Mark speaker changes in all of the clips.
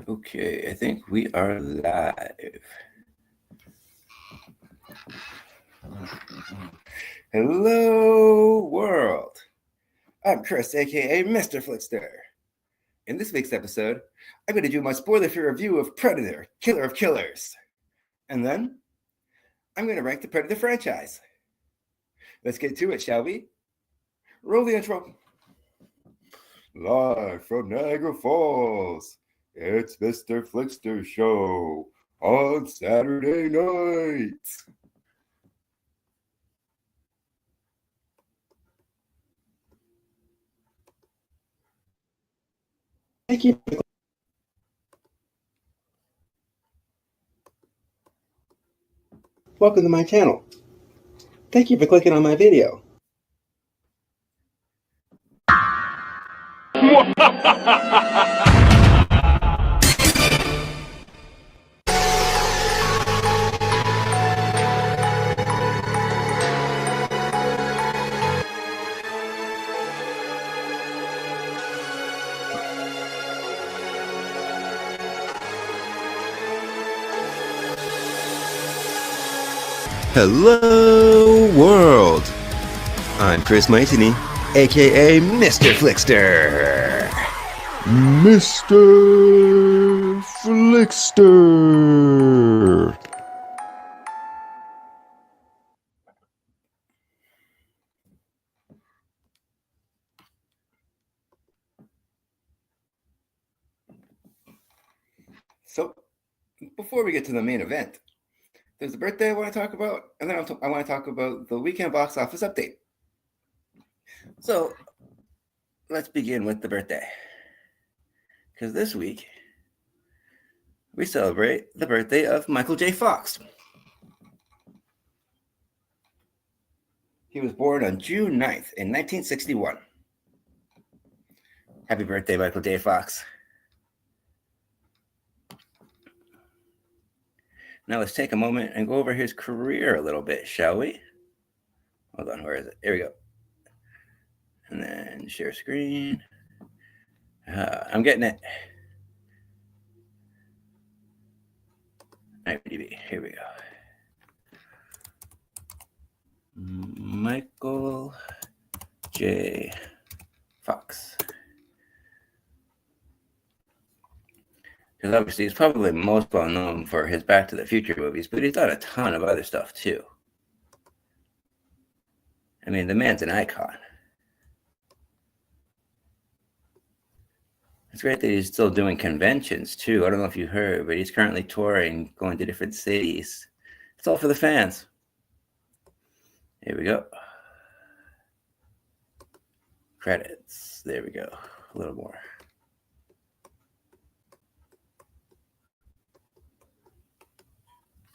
Speaker 1: Okay, I think we are live. Hello, world. I'm Chris, aka Mr. FLIXTER. In this week's episode, I'm going to do my spoiler-free review of Predator, Killer of Killers. And then, I'm going to rank the Predator franchise. Let's get to it, shall we? Roll the intro. Live from Niagara Falls, it's Mr. FLIXTER Show on Saturday night. Thank you. Welcome to my channel. Thank you for clicking on my video. Hello, world. I'm Chris Maitini, aka Mr. FLIXTER. Mr. FLIXTER. So, before we get to the main event, there's a birthday I want to talk about, and then I want to talk about the weekend box office update. So, let's begin with the birthday. Because this week, we celebrate the birthday of Michael J. Fox. He was born on June 9th in 1961. Happy birthday, Michael J. Fox. Now let's take a moment and go over his career a little bit, shall we? Hold on, where is it? Here we go. And then share screen. I'm getting it. IMDb. Here we go. Michael J. Fox. Because obviously he's probably most well known for his Back to the Future movies, but he's done a ton of other stuff too. I mean, the man's an icon. It's great that he's still doing conventions too. I don't know if you heard, but he's currently touring, going to different cities. It's all for the fans. Here we go. Credits. There we go. A little more.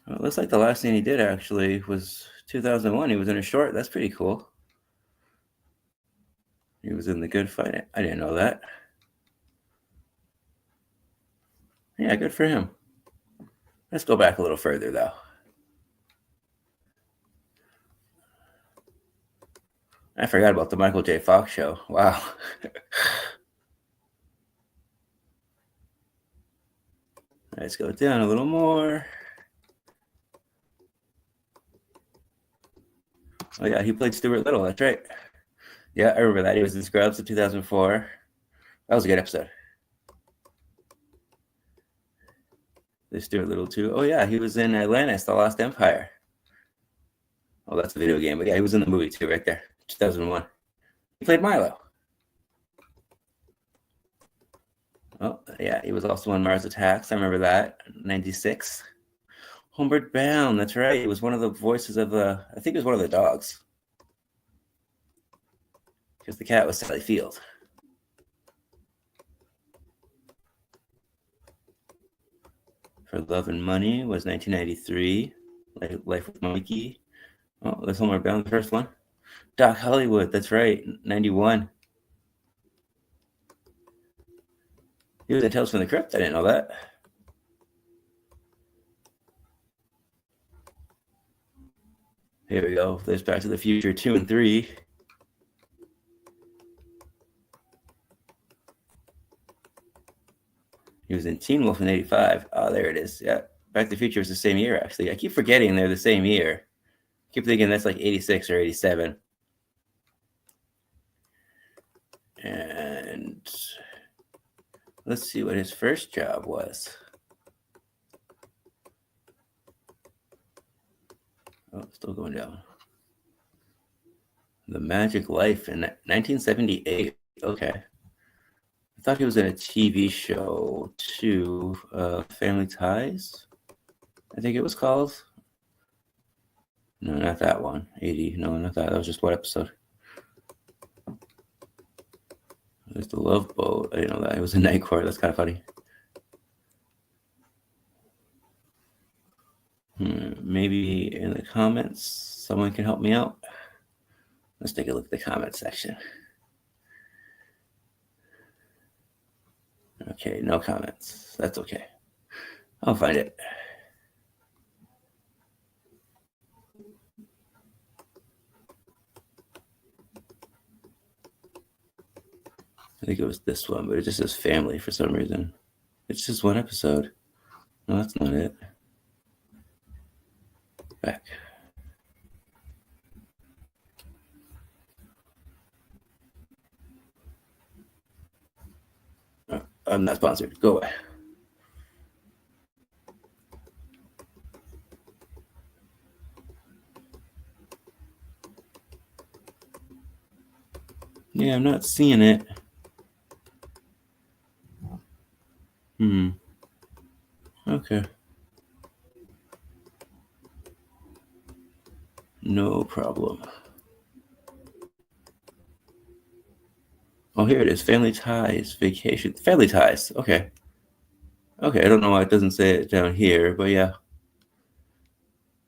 Speaker 1: Well, it looks like the last thing he did actually was 2001. He was in a short. That's pretty cool. He was in The Good Fight. I didn't know that. Yeah, good for him. Let's go back a little further, though. I forgot about the Michael J. Fox show. Wow. Let's go down a little more. Oh, yeah, he played Stuart Little. That's right. Yeah, I remember that. He was in Scrubs in 2004. That was a good episode. There's Stuart Little, too. Oh, yeah, he was in Atlantis, The Lost Empire. Oh, that's a video game. But yeah, he was in the movie, too, right there. 2001. He played Milo. Oh, yeah, he was also on Mars Attacks. I remember that. 96. Homeward Bound. That's right. He was one of the voices of the, I think it was one of the dogs. Because the cat was Sally Field. For Love and Money was 1993. Life with Mikey. Oh, there's Homeward Bound, the first one. Doc Hollywood. That's right. 91. He was in Tales from the Crypt. I didn't know that. Here we go. There's Back to the Future 2 and 3. He was in Teen Wolf in 85. Oh, there it is. Yeah. Back to the Future was the same year, actually. I keep forgetting they're the same year. I keep thinking that's like 86 or 87. And let's see what his first job was. Oh, still going down. The Magic Life in 1978. Okay. I thought he was in a TV show too. Family Ties, I think it was called. No, not that one. 80. No, not that. That was just one episode. There's the Love Boat. I didn't know that. It was a Night Court. That's kind of funny. Maybe in the comments, someone can help me out. Let's take a look at the comment section. Okay, no comments. That's okay. I'll find it. I think it was this one, but it just says family for some reason. It's just one episode. No, that's not it. Back. I'm not sponsored. Go away. Yeah, I'm not seeing it. Okay. No problem. Oh, here it is. Family Ties, Vacation. Family Ties. Okay. Okay, I don't know why it doesn't say it down here, but yeah.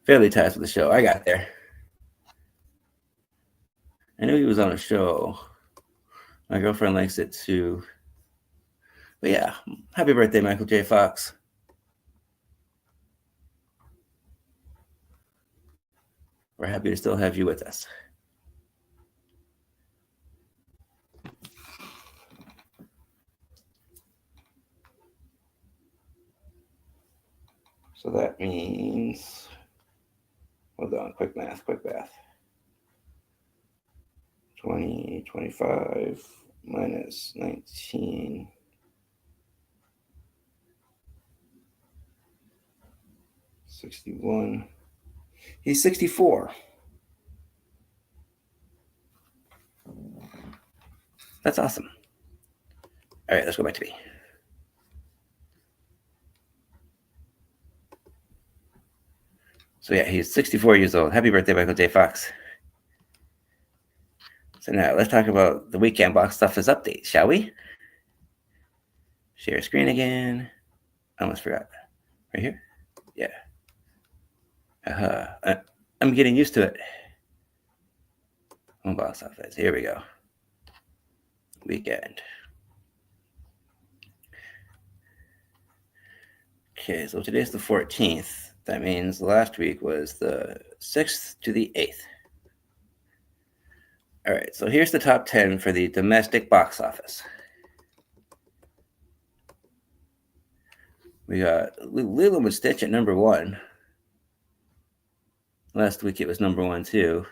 Speaker 1: Family Ties with the show. I got there. I knew he was on a show. My girlfriend likes it too. But yeah, happy birthday, Michael J. Fox. We're happy to still have you with us. So that means, hold on, quick math. 20, 25 minus 19. 61. He's 64. That's awesome. All right, let's go back to me. So yeah, he's 64 years old. Happy birthday, Michael J. Fox. So now let's talk about the weekend box office update, shall we? Share screen again. I almost forgot. Right here? Yeah. I'm getting used to it. Home box office. Here we go. Weekend. Okay, so today's the 14th. That means last week was the 6th to the 8th. All right, so here's the top 10 for the domestic box office. We got Lilo and Stitch at number 1. Last week it was number 1 too.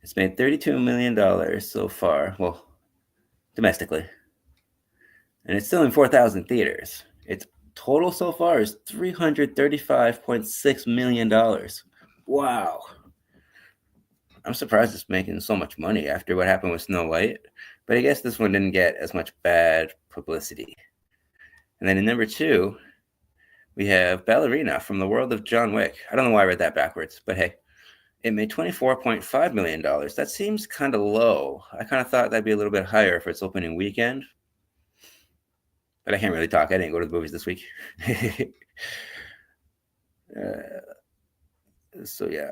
Speaker 1: It's made $32 million so far, well, domestically. And it's still in 4,000 theaters. Its total so far is $335.6 million. Wow. I'm surprised it's making so much money after what happened with Snow White. But I guess this one didn't get as much bad publicity. And then in number 2, we have Ballerina from the World of John Wick. I don't know why I read that backwards, but hey. It made $24.5 million. That seems kind of low. I kind of thought that'd be a little bit higher for its opening weekend. But I can't really talk. I didn't go to the movies this week. So yeah,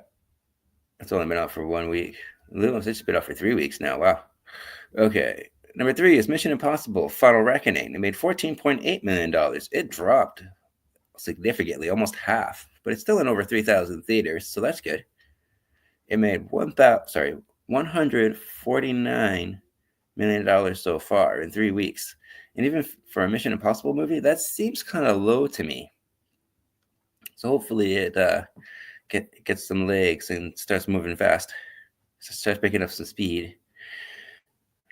Speaker 1: it's only been out for 1 week. Lilo and Stitch has been out for 3 weeks now. Wow. Okay. Number 3 is Mission Impossible: Final Reckoning. It made $14.8 million. It dropped significantly, almost half, but it's still in over 3,000 theaters, so that's good. It made $149 million so far in 3 weeks. And even for a Mission Impossible movie, that seems kind of low to me. So hopefully it gets some legs and starts moving fast. So starts picking up some speed.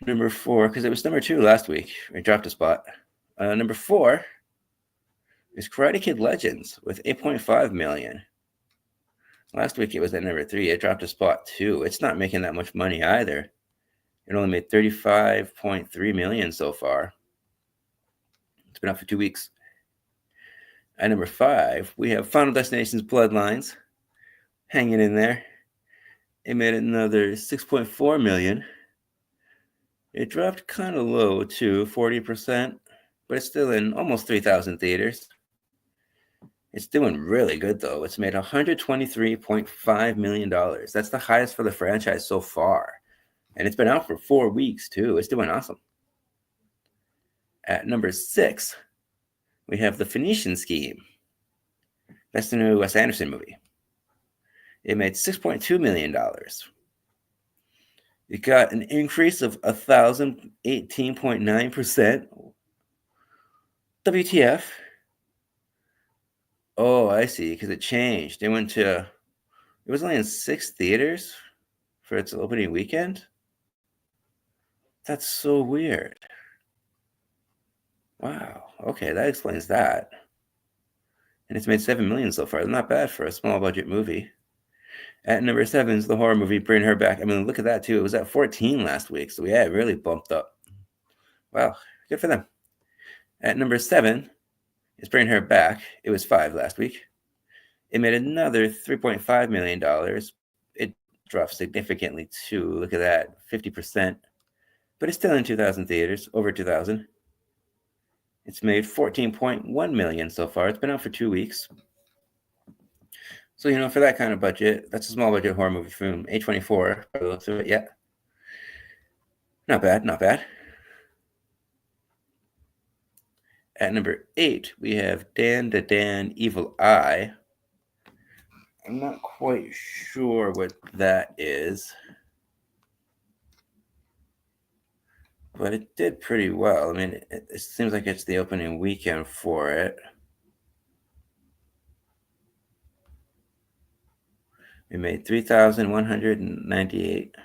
Speaker 1: Number 4, because it was number 2 last week. It dropped a spot. Number 4 is Karate Kid Legends with 8.5 million. Last week it was at number 3. It dropped a spot too. It's not making that much money either. It only made 35.3 million so far. It's been out for 2 weeks. At number 5, we have Final Destination's Bloodlines hanging in there. It made another 6.4 million. It dropped kind of low too, 40%, but it's still in almost 3,000 theaters. It's doing really good though. It's made $123.5 million. That's the highest for the franchise so far. And it's been out for 4 weeks too. It's doing awesome. At number 6, we have The Phoenician Scheme. That's the new Wes Anderson movie. It made $6.2 million. It got an increase of 1,018.9%. WTF? Oh, I see, because it changed. It was only in 6 theaters for its opening weekend. That's so weird. Wow. Okay, that explains that. And it's made $7 million so far. Not bad for a small budget movie. At number 7 is the horror movie Bring Her Back. I mean, look at that too. It was at 14 last week, so yeah, it really bumped up. Wow, good for them. At number 7 is Bring Her Back. It was 5 last week. It made another $3.5 million. It dropped significantly too. Look at that, 50%. But it's still in 2,000 theaters, over 2,000. It's made $14.1 million so far. It's been out for 2 weeks. So, for that kind of budget, that's a small budget horror movie from A24, by the looks of it. Yeah. Not bad, not bad. At number 8, we have Dan the Dan Evil Eye. I'm not quite sure what that is, but it did pretty well. I mean, it seems like it's the opening weekend for it. We made 3,198.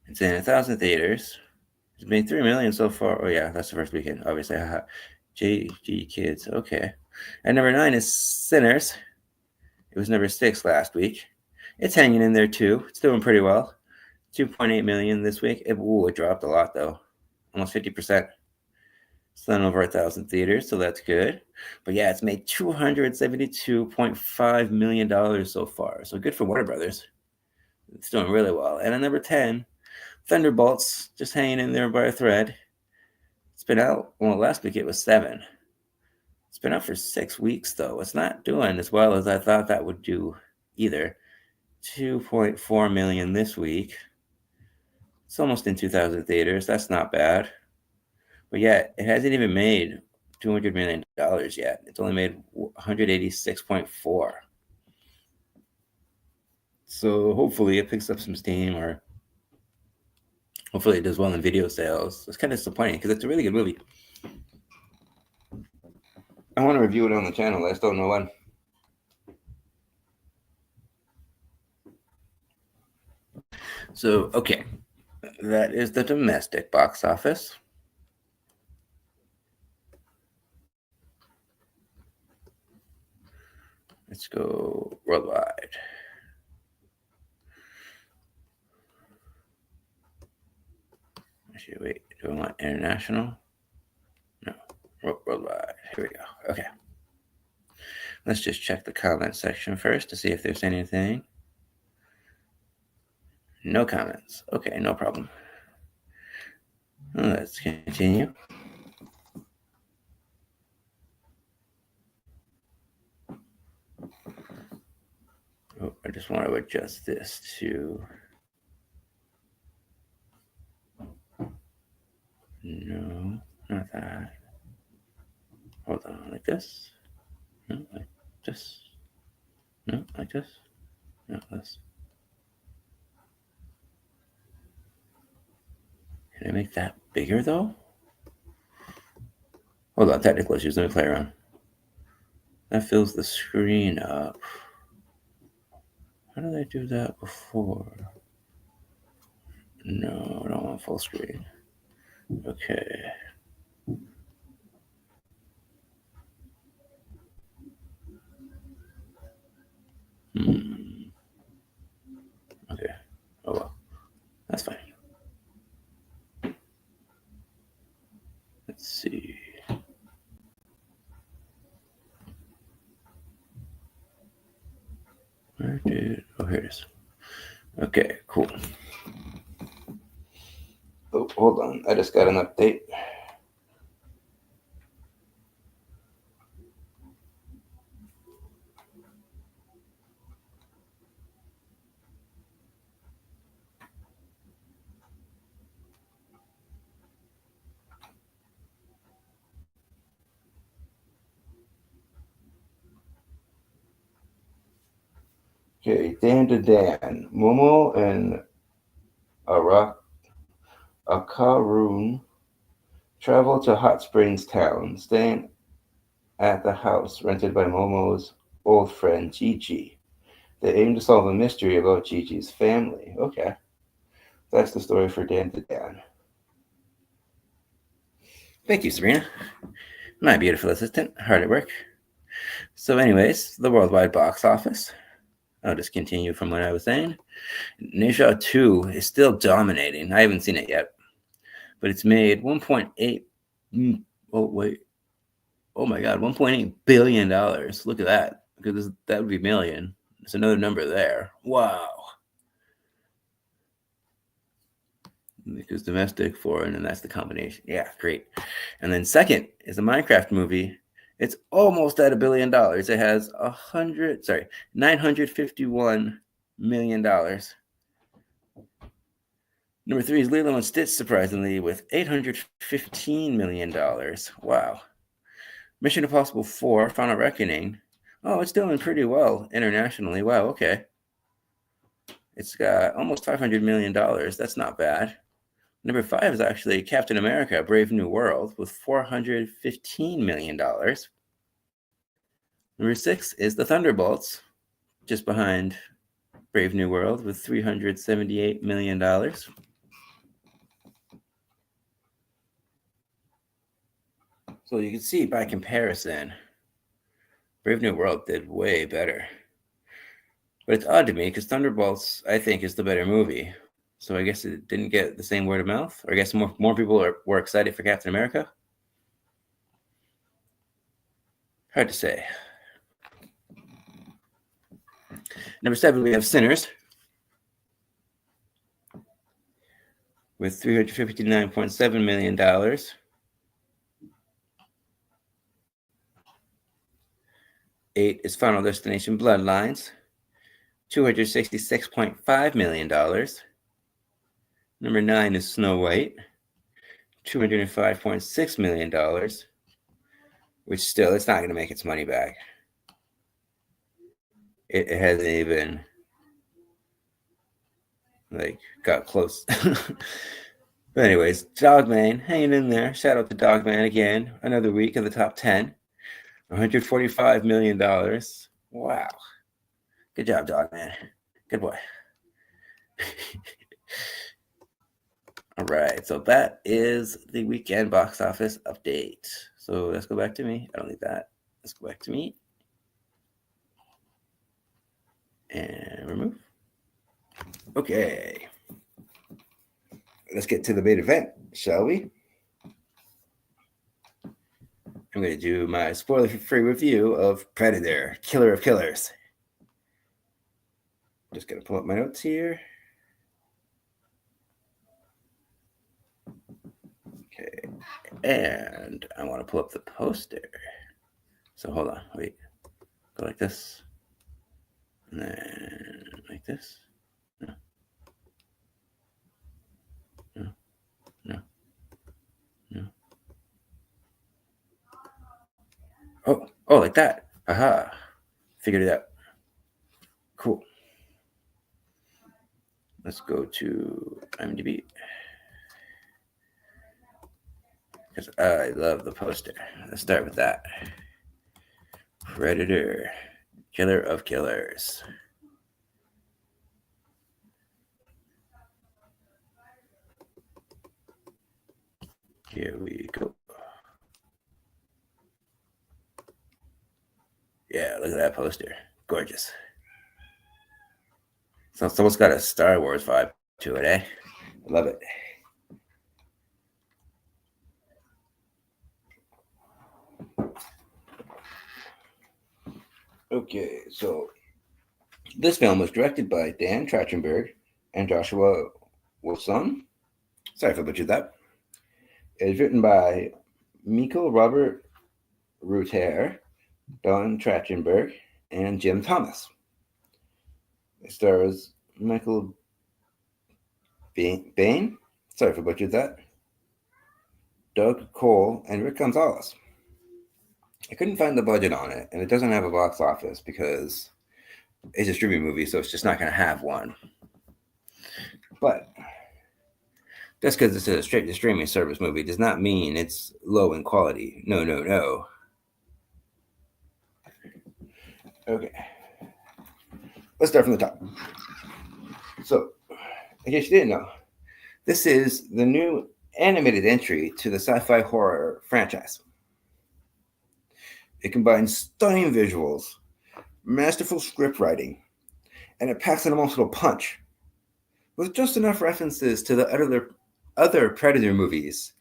Speaker 1: It's in 1,000 theaters. It's made 3 million so far. Oh yeah, that's the first weekend, obviously. JG Kids. Okay. At number 9 is Sinners. It was number 6 last week. It's hanging in there too. It's doing pretty well. 2.8 million this week. It dropped a lot though. Almost 50%. It's done over 1,000 theaters, so that's good. But yeah, it's made $272.5 million so far. So good for Warner Brothers. It's doing really well. And at number 10, Thunderbolts, just hanging in there by a thread. It's been out, well, last week it was 7. It's been out for 6 weeks, though. It's not doing as well as I thought that would do either. 2.4 million this week. It's almost in 2,000 theaters. That's not bad. But yeah, it hasn't even made $200 million yet. It's only made 186.4. So hopefully it picks up some steam, or hopefully it does well in video sales. It's kind of disappointing because it's a really good movie. I want to review it on the channel. I just don't know when. So, okay. That is the domestic box office. Let's go worldwide. Actually, wait. Do I want international? No. Worldwide. Here we go. Okay. Let's just check the comment section first to see if there's anything. No comments. Okay, no problem. Let's continue. Oh, I just want to adjust this to... No, not that. Hold on, like this. No, like this. No, like this? No, this. Can I make that bigger though? Hold on, technical issues. Let me play around. That fills the screen up. How did I do that before? No, I don't want full screen. Okay. Okay. Oh well. That's fine. Let's see. Where did... Oh, here it is. Okay, cool. Oh, hold on. I just got an update. Okay, Dan to Dan. Momo and Akarun travel to Hot Springs Town, staying at the house rented by Momo's old friend Gigi. They aim to solve a mystery about Gigi's family. Okay. That's the story for Dan to Dan. Thank you, Sabrina. My beautiful assistant, hard at work. So, anyways, the worldwide box office. I'll just continue from what I was saying. Nisha 2 is still dominating. I haven't seen it yet, but it's made 1.8. Oh, wait. Oh my God, $1.8 billion. Look at that. Because that would be million. There's another number there. Wow. Because domestic, foreign, and that's the combination. Yeah, great. And then second is the Minecraft movie. It's almost at $1 billion. It has $951 million. Number 3 is Lilo and Stitch, surprisingly, with $815 million. Wow. Mission Impossible 4, Final Reckoning. Oh, it's doing pretty well internationally. Wow, okay. It's got almost $500 million. That's not bad. Number 5 is actually Captain America, Brave New World, with $415 million. Number 6 is The Thunderbolts, just behind Brave New World, with $378 million. So you can see by comparison, Brave New World did way better. But it's odd to me because Thunderbolts, I think, is the better movie. So I guess it didn't get the same word of mouth. Or I guess more people were excited for Captain America. Hard to say. Number 7, we have Sinners with $359.7 million. 8 is Final Destination Bloodlines, $266.5 million. Number 9 is Snow White, $205.6 million, which still, it's not going to make its money back. It hasn't even, got close. But anyways, Dogman hanging in there. Shout out to Dogman again. Another week in the top 10. $145 million. Wow. Good job, Dogman. Good boy. All right, so that is the weekend box office update. So let's go back to me. I don't need that. Let's go back to me. And remove. Okay. Let's get to the main event, shall we? I'm going to do my spoiler-free review of Predator, Killer of Killers. Just going to pull up my notes here. Okay, and I want to pull up the poster. So hold on, wait. Go like this. And then like this. No. No. No. No. Oh, like that. Aha. Figured it out. Let's go to IMDb. Because I love the poster. Let's start with that. Predator, Killer of Killers. Here we go. Yeah, look at that poster. Gorgeous. So it's almost got a Star Wars vibe to it, eh? I love it. Okay, so this film was directed by Dan Trachtenberg and Joshua Wilson. Sorry if I butchered that. It is written by Michael Robert Reuter, Don Trachtenberg, and Jim Thomas. It stars Michael Bain. Sorry if I butchered that. Doug Cole, and Rick Gonzalez. I couldn't find the budget on it, and it doesn't have a box office because it's a streaming movie, so it's just not going to have one. But just because it's a straight to streaming service movie does not mean it's low in quality. No, no, no. Okay. Let's start from the top. So, in case you didn't know, this is the new animated entry to the sci-fi horror franchise. It combines stunning visuals, masterful script writing, and it packs an emotional punch with just enough references to the other Predator movies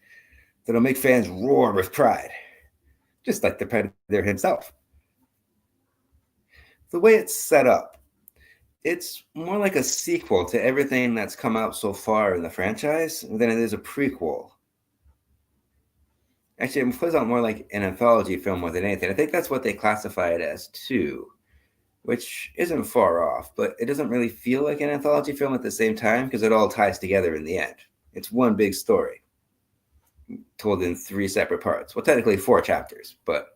Speaker 1: that'll make fans roar with pride, just like the Predator himself. The way it's set up, it's more like a sequel to everything that's come out so far in the franchise than it is a prequel. Actually, it plays out more like an anthology film more than anything. I think that's what they classify it as too, which isn't far off, but it doesn't really feel like an anthology film at the same time because it all ties together in the end. It's one big story told in 3 separate parts. Well, technically 4 chapters, but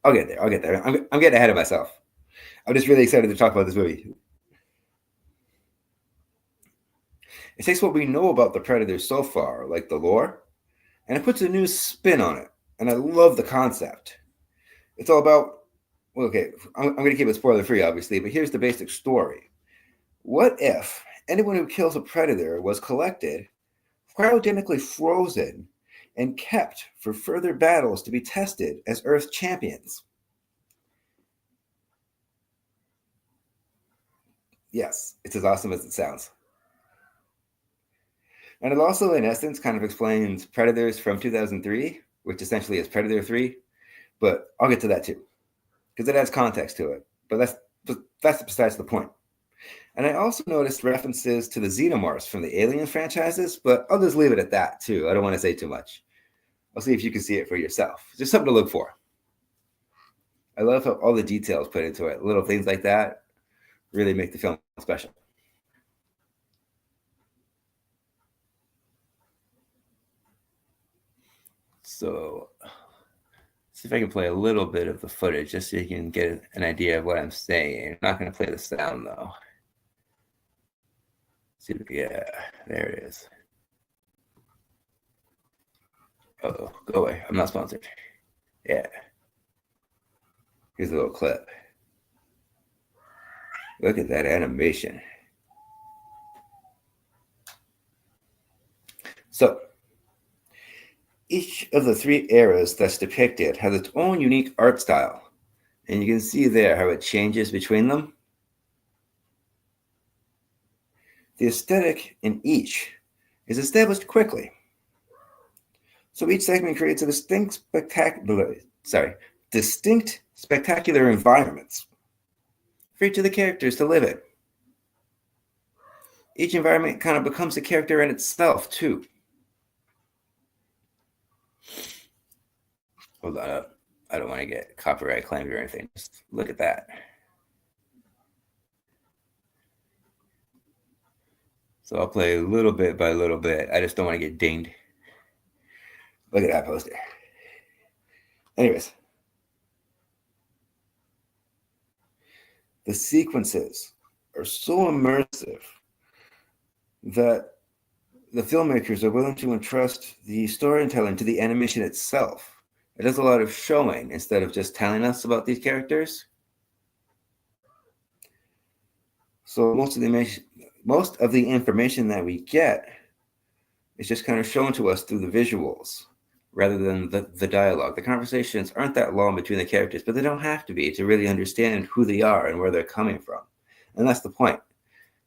Speaker 1: I'll get there. I'm getting ahead of myself. I'm just really excited to talk about this movie. It takes what we know about the Predator so far, like the lore, and it puts a new spin on it. And I love the concept. It's all about, well, okay, I'm going to keep it spoiler free, obviously, but here's the basic story. What if anyone who kills a Predator was collected, cryogenically frozen, and kept for further battles to be tested as Earth champions? Yes, it's as awesome as it sounds. And it also, in essence, kind of explains Predators from 2003, which essentially is Predator 3. But I'll get to that too, because it adds context to it. But that's besides the point. And I also noticed references to the Xenomorphs from the Alien franchises, but I'll just leave it at that too. I don't want to say too much. I'll see if you can see it for yourself. Just something to look for. I love how all the details put into it. Little things like that really make the film special. So, see if I can play a little bit of the footage just so you can get an idea of what I'm saying. I'm not going to play the sound though. See, yeah, there it is. Oh, go away. I'm not sponsored. Yeah. Here's a little clip. Look at that animation. So, each of the 3 eras that's depicted has its own unique art style. And you can see there how it changes between them. The aesthetic in each is established quickly. So each segment creates a distinct, spectacular environments for each of the characters to live in. Each environment kind of becomes a character in itself, too. Hold on, I don't want to get copyright claimed or anything. Just look at that. So I'll play little bit by little bit. I just don't want to get dinged. Look at that poster. Anyways, the sequences are so immersive that the filmmakers are willing to entrust the storytelling to the animation itself. It does a lot of showing instead of just telling us about these characters. So most of the information that we get is just kind of shown to us through the visuals rather than the dialogue. The conversations aren't that long between the characters, but they don't have to be to really understand who they are and where they're coming from. And that's the point.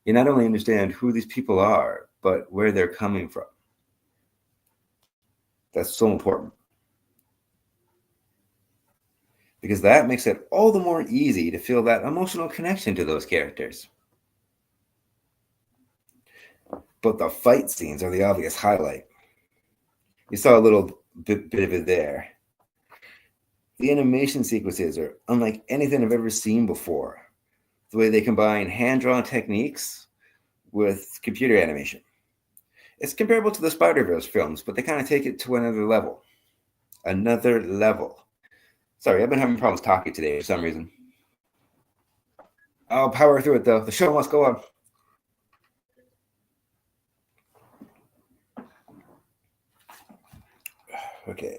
Speaker 1: You not only understand who these people are, but where they're coming from. That's so important. Because that makes it all the more easy to feel that emotional connection to those characters. But the fight scenes are the obvious highlight. You saw a little bit of it there. The animation sequences are unlike anything I've ever seen before. The way they combine hand-drawn techniques with computer animation. It's comparable to the Spider-Verse films, but they kind of take it to another level. Another level. Sorry, I've been having problems talking today for some reason. I'll power through it though. The show must go on. Okay.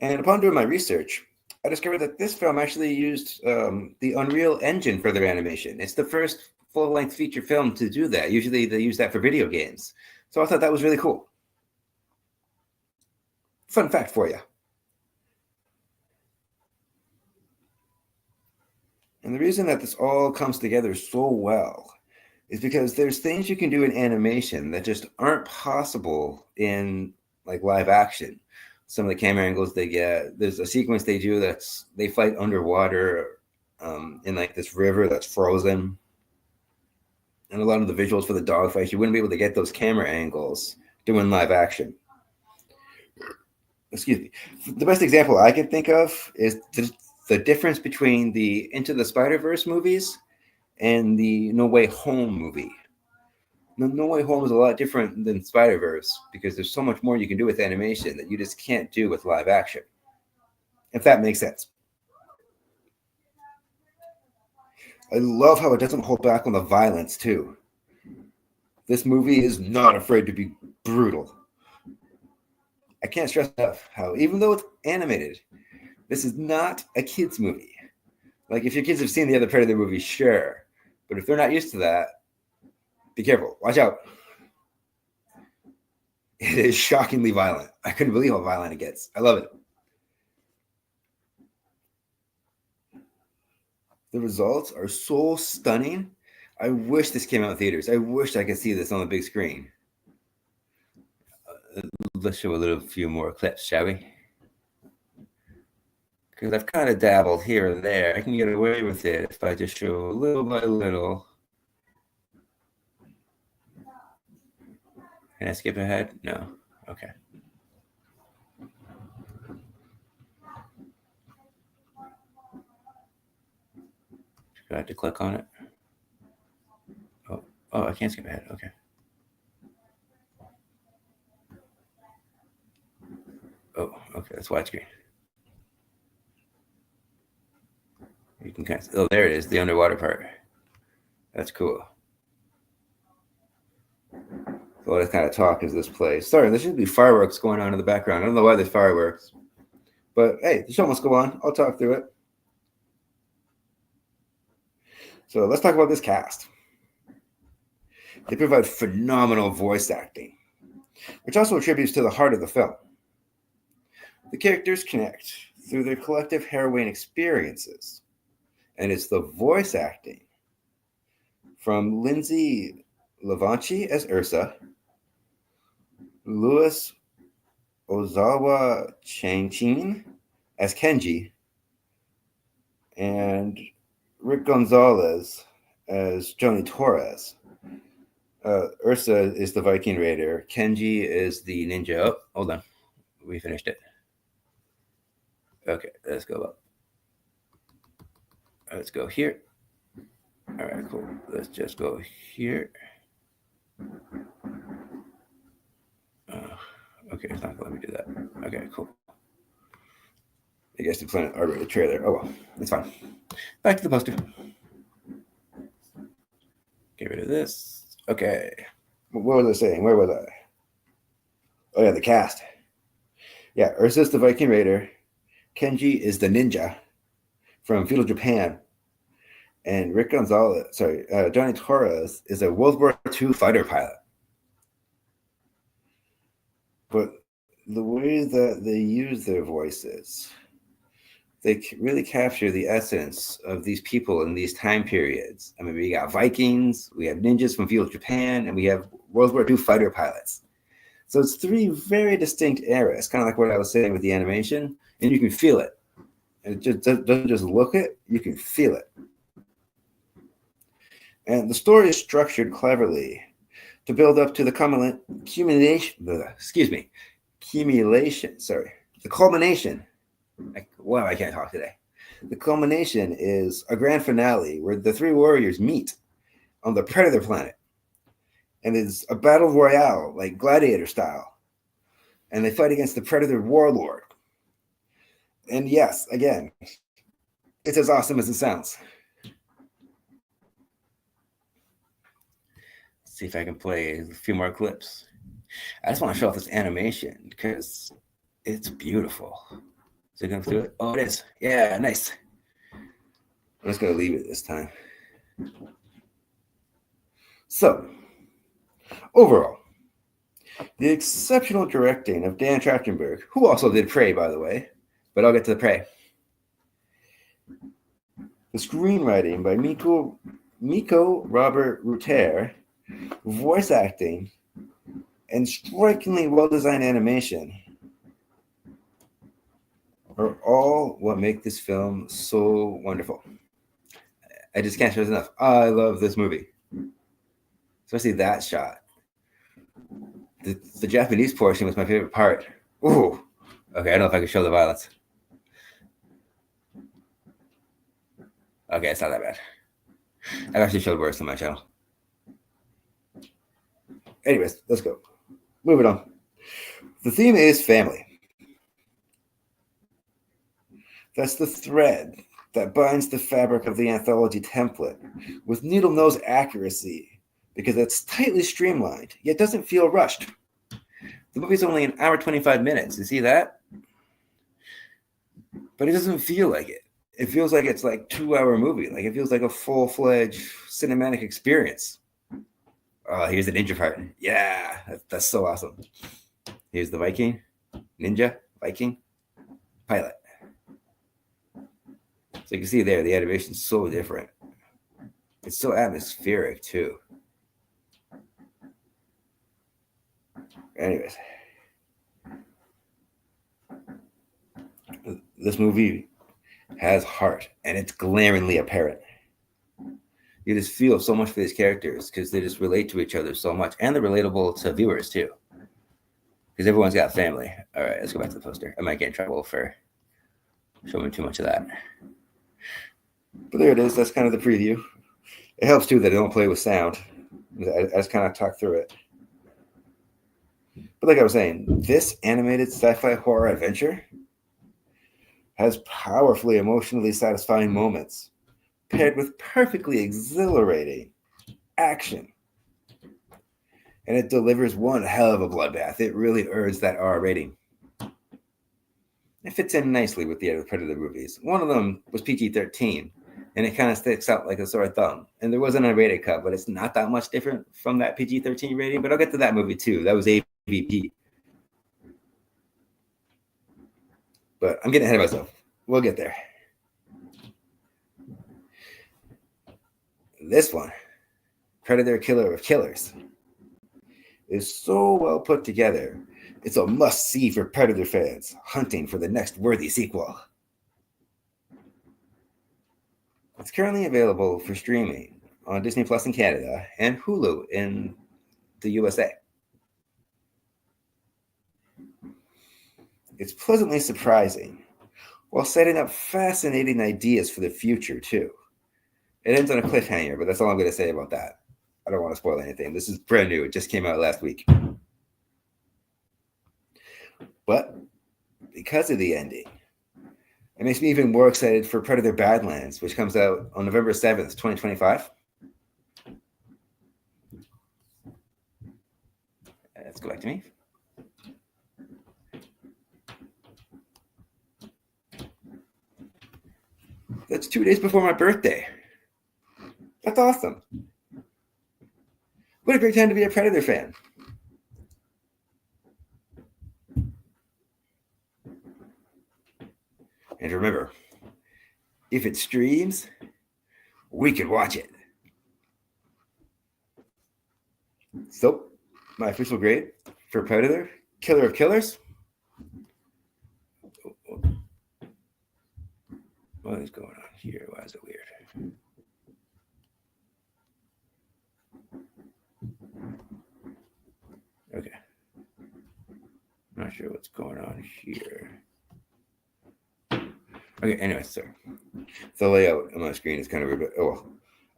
Speaker 1: And upon doing my research, I discovered that this film actually used the Unreal Engine for their animation. It's the first full-length feature film to do that. Usually they use that for video games. So I thought that was really cool. Fun fact for you. And the reason that this all comes together so well is because there's things you can do in animation that just aren't possible in like live action. Some of the camera angles they get, there's a sequence they do they fight underwater in like this river that's frozen. And a lot of the visuals for the dog fights, you wouldn't be able to get those camera angles doing live action. Excuse me. The best example I can think of is the difference between the Into the Spider-Verse movies and the No Way Home movie. No Way Home is a lot different than Spider-Verse because there's so much more you can do with animation that you just can't do with live action. If that makes sense. I love how it doesn't hold back on the violence too. This movie is not afraid to be brutal. I can't stress enough how, even though it's animated, this is not a kid's movie. Like, if your kids have seen the other Predator movies, sure. But if they're not used to that, be careful. Watch out. It is shockingly violent. I couldn't believe how violent it gets. I love it. The results are so stunning. I wish this came out in theaters. I wish I could see this on the big screen. Let's show a few more clips, shall we? Because I've kind of dabbled here and there. I can get away with it if I just show little by little. Can I skip ahead? No. Okay. Do I have to click on it? Oh, I can't skip ahead. Okay. Oh, okay. That's widescreen. You can kind of, oh, there it is, the underwater part. That's cool. So what kind of talk is this place? Sorry, there should be fireworks going on in the background. I don't know why there's fireworks. But hey, the show must go on. I'll talk through it. So let's talk about this cast. They provide phenomenal voice acting, which also attributes to the heart of the film. The characters connect through their collective harrowing experiences, and it's the voice acting from Lindsay Levanchi as Ursa, Louis Ozawa Changchin as Kenji, and Rick Gonzalez as Johnny Torres. Ursa is the Viking Raider. Kenji is the ninja. Oh, hold on. We finished it. Okay, let's go up. Let's go here. All right, cool. Let's just go here. Okay, it's not going to let me do that. Okay, cool. I guess the Planet R-rated trailer. Oh well, it's fine. Back to the poster. Get rid of this. Okay. What was I saying? Where was I? Oh, yeah, the cast. Yeah, Ursus the Viking Raider. Kenji is the ninja from feudal Japan. And Rick Gonzalez, Johnny Torres is a World War II fighter pilot. But the way that they use their voices, they really capture the essence of these people in these time periods. I mean, we got Vikings, we have ninjas from feudal Japan, and we have World War II fighter pilots. So it's three very distinct eras, kind of like what I was saying with the animation, and you can feel it. It just doesn't just look it, you can feel it. And the story is structured cleverly to build up to the culmination. The culmination. Wow, I can't talk today. The culmination is a grand finale where the three warriors meet on the Predator planet. And it's a battle royale, like gladiator style. And they fight against the Predator warlord. And yes, again, it's as awesome as it sounds. Let's see if I can play a few more clips. I just want to show off this animation because it's beautiful. Is it going to do it? Oh, it is. Yeah, nice. I'm just going to leave it this time. So, overall, the exceptional directing of Dan Trachtenberg, who also did Prey, by the way, but I'll get to the Prey. The screenwriting by Miko Robert Rutter, voice acting, and strikingly well-designed animation are all what make this film so wonderful. I just can't stress enough. I love this movie. Especially that shot. The Japanese portion was my favorite part. Ooh. Okay, I don't know if I can show the violence. Okay, it's not that bad. I've actually showed worse on my channel. Anyways, let's go. Moving on. The theme is family. That's the thread that binds the fabric of the anthology template with needle-nose accuracy because it's tightly streamlined, yet doesn't feel rushed. The movie's only an hour 25 minutes. You see that? But it doesn't feel like it. It feels like it's like 2-hour movie. Like it feels like a full-fledged cinematic experience. Oh, here's the ninja part. Yeah, that's so awesome. Here's the Viking, ninja, Viking, pilot. So you can see there, the animation's so different. It's so atmospheric too. Anyways, this movie has heart, and it's glaringly apparent. You just feel so much for these characters because they just relate to each other so much, and they're relatable to viewers too. Because everyone's got family. All right, let's go back to the poster. I might get in trouble for showing too much of that. But there it is. That's kind of the preview. It helps too that I don't play with sound. I just kind of talk through it. But like I was saying, this animated sci-fi horror adventure has powerfully emotionally satisfying moments paired with perfectly exhilarating action. And it delivers one hell of a bloodbath. It really earns that R rating. It fits in nicely with the other Predator movies. One of them was PG-13, and it kind of sticks out like a sore thumb. And there was an unrated cut, but it's not that much different from that PG-13 rating. But I'll get to that movie too. That was AVP. But I'm getting ahead of myself. We'll get there. This one, Predator Killer of Killers, is so well put together. It's a must-see for Predator fans hunting for the next worthy sequel. It's currently available for streaming on Disney Plus in Canada and Hulu in the USA. It's pleasantly surprising while setting up fascinating ideas for the future, too. It ends on a cliffhanger, but that's all I'm going to say about that. I don't want to spoil anything. This is brand new. It just came out last week. But because of the ending, it makes me even more excited for Predator Badlands, which comes out on November 7th, 2025. let's go back to me. That's 2 days before my birthday. That's awesome. What a great time to be a Predator fan. And remember, if it streams, we can watch it. So, my official grade for Predator, Killer of Killers. What is going on here? Why is it weird? Okay. Not sure what's going on here. Okay, anyways, sorry. The layout on my screen is kind of weird, but oh well.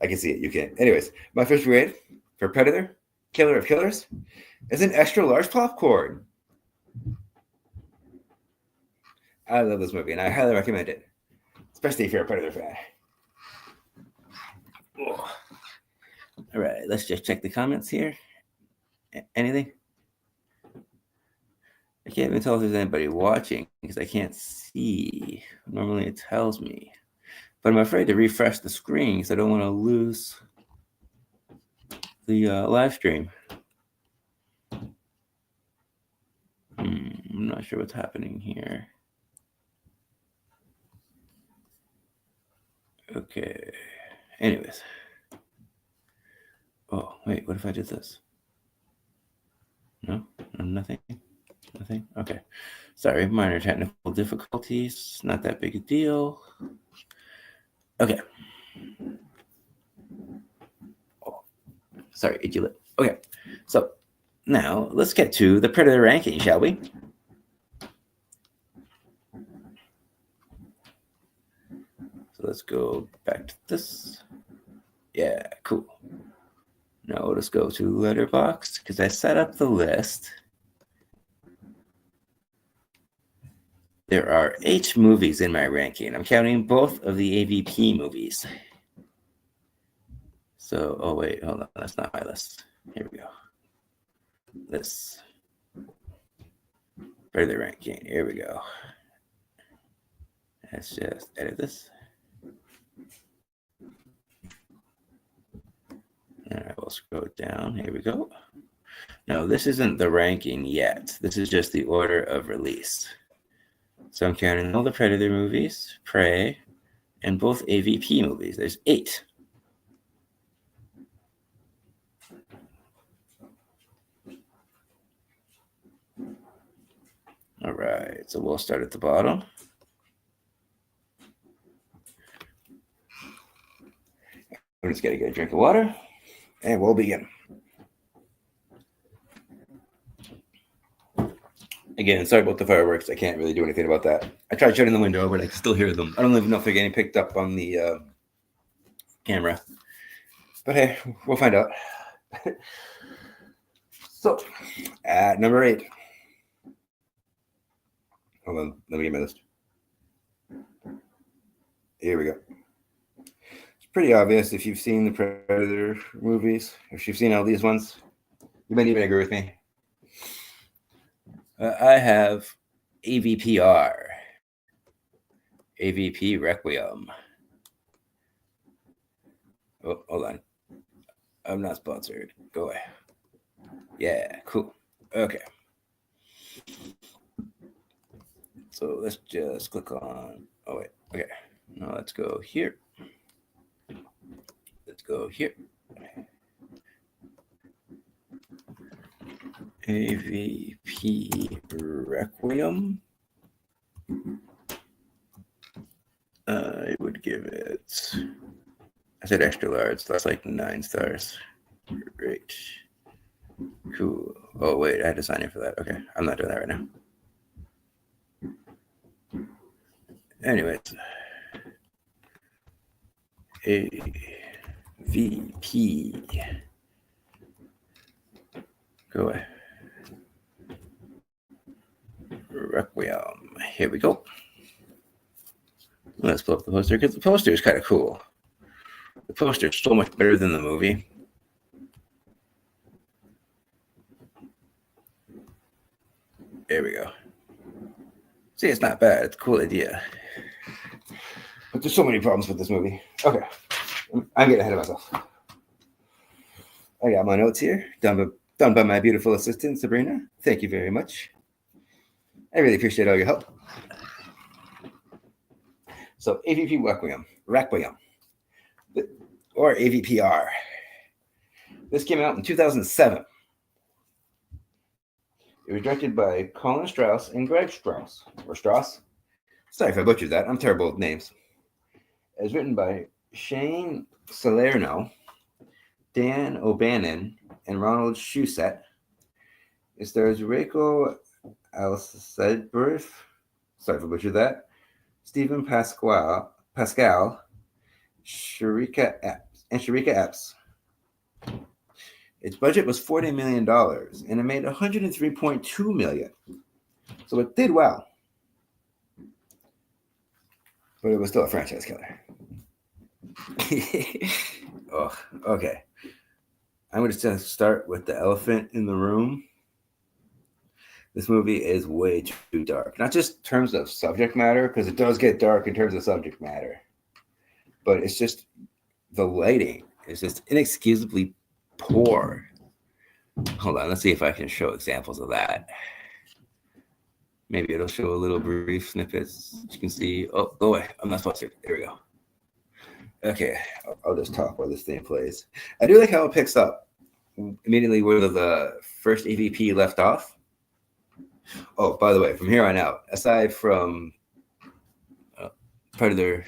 Speaker 1: I can see it, you can't. Anyways, my first grade for Predator, Killer of Killers, is an extra large popcorn. I love this movie and I highly recommend it, especially if you're a Predator fan. Oh. All right, let's just check the comments here. Anything? I can't even tell if there's anybody watching because I can't see. Normally it tells me. But I'm afraid to refresh the screen because I don't want to lose the live stream. I'm not sure what's happening here. Okay. Anyways. Oh, wait, what if I did this? No, nothing. Nothing? Okay. Sorry, minor technical difficulties. Not that big a deal. Okay. Oh, sorry, itchy lip. Okay. So now let's get to the Predator ranking, shall we? So let's go back to this. Yeah, cool. Now let's go to Letterboxd because I set up the list. There are 8 movies in my ranking. I'm counting both of the AVP movies. So, oh wait, hold on. That's not my list. Here we go. This. Further ranking. Here we go. Let's just edit this. And I will scroll down. Here we go. No, this isn't the ranking yet. This is just the order of release. So I'm counting all the Predator movies, Prey, and both AVP movies. There's 8. All right, so we'll start at the bottom. I'm just going to get a drink of water, and we'll begin. Again, sorry about the fireworks. I can't really do anything about that. I tried shutting the window, but I can still hear them. I don't even know if they're getting picked up on the camera. But hey, we'll find out. So, at number 8. Hold on, let me get my list. Here we go. It's pretty obvious if you've seen the Predator movies, if you've seen all these ones, you might even agree with me. I have AVPR, AVP Requiem. Oh, hold on. I'm not sponsored. Go away. Yeah, cool. Okay. So let's just click on, oh wait, okay. Now let's go here. Let's go here. AVP Requiem. I would give it, I said extra large, so that's like 9 stars. Great. Cool. Oh, wait, I had to sign in for that. Okay, I'm not doing that right now. Anyways, AVP. Go away. Requiem. Here we go. Let's pull up the poster because the poster is kind of cool. The poster is so much better than the movie. There we go. See, it's not bad. It's a cool idea. But there's so many problems with this movie. Okay. I'm getting ahead of myself. I got my notes here, done by my beautiful assistant, Sabrina. Thank you very much. I really appreciate all your help. So, AVP Requiem, or AVPR. This came out in 2007. It was directed by Colin Strauss and Greg Strauss, or Strauss. Sorry if I butchered that. I'm terrible with names. It was written by Shane Salerno, Dan O'Bannon, and Ronald Shusett. It stars Reiko Alcedberth, sorry if I butchered that, Stephen Pascal, Sharika Epps. Its budget was $40 million, and it made $103.2 million. So it did well. But it was still a franchise killer. Oh, okay. I'm going to start with the elephant in the room. This movie is way too dark. Not just in terms of subject matter, because it does get dark in terms of subject matter. But it's just the lighting is just inexcusably poor. Hold on, let's see if I can show examples of that. Maybe it'll show a little brief snippets. You can see. Oh, go away. I'm not supposed to. There we go. Okay, I'll just talk while this thing plays. I do like how it picks up immediately where the first AVP left off. Oh, by the way, from here on out, aside from Predator,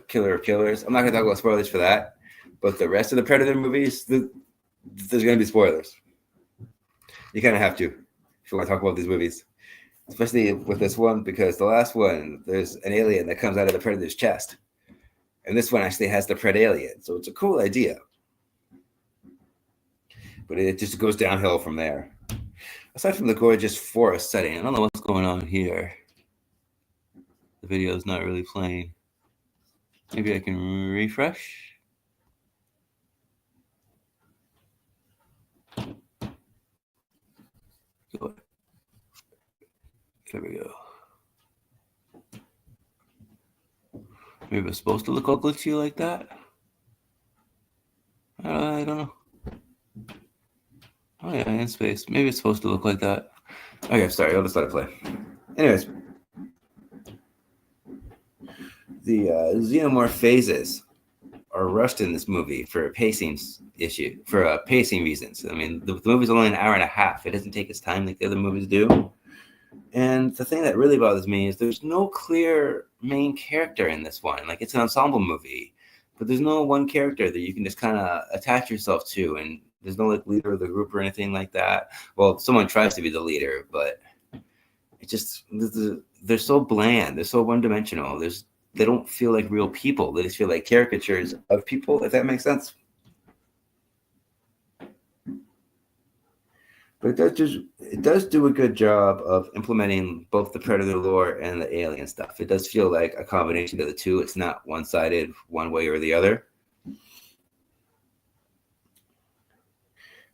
Speaker 1: Killer of Killers, I'm not going to talk about spoilers for that, but the rest of the Predator movies, there's going to be spoilers. You kind of have to if you want to talk about these movies, especially with this one, because the last one, there's an alien that comes out of the Predator's chest. And this one actually has the Predalien, so it's a cool idea. But it just goes downhill from there. Aside from the gorgeous forest setting, I don't know what's going on here. The video is not really playing. Maybe I can refresh. There we go. Maybe it's supposed to look all glitchy like that. I don't know. Oh yeah, in space. Maybe it's supposed to look like that. Okay, sorry, I'll just let it play. Anyways, the xenomorph phases are rushed in this movie for pacing reasons. I mean, the movie's only an hour and a half. It doesn't take its time like the other movies do. And the thing that really bothers me is there's no clear main character in this one. Like, it's an ensemble movie, but there's no one character that you can just kind of attach yourself to, and there's no like leader of the group or anything like that. Well, someone tries to be the leader, but it just, they're so bland. They're so one-dimensional. They don't feel like real people. They just feel like caricatures of people, if that makes sense. But it does do a good job of implementing both the Predator lore and the alien stuff. It does feel like a combination of the two. It's not one-sided one way or the other.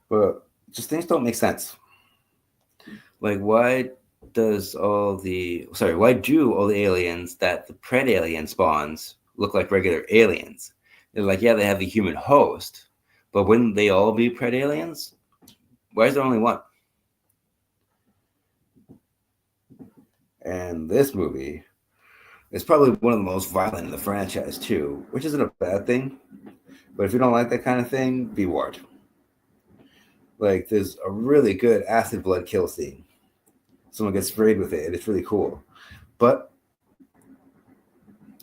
Speaker 1: But just things don't make sense. Like, why do all the aliens that the Predalien spawns look like regular aliens? They're like, yeah, they have the human host, but wouldn't they all be Predaliens? Why is there only one? And this movie is probably one of the most violent in the franchise too, which isn't a bad thing. But if you don't like that kind of thing, be warned. Like, there's a really good acid blood kill scene. Someone gets sprayed with it, and it's really cool. But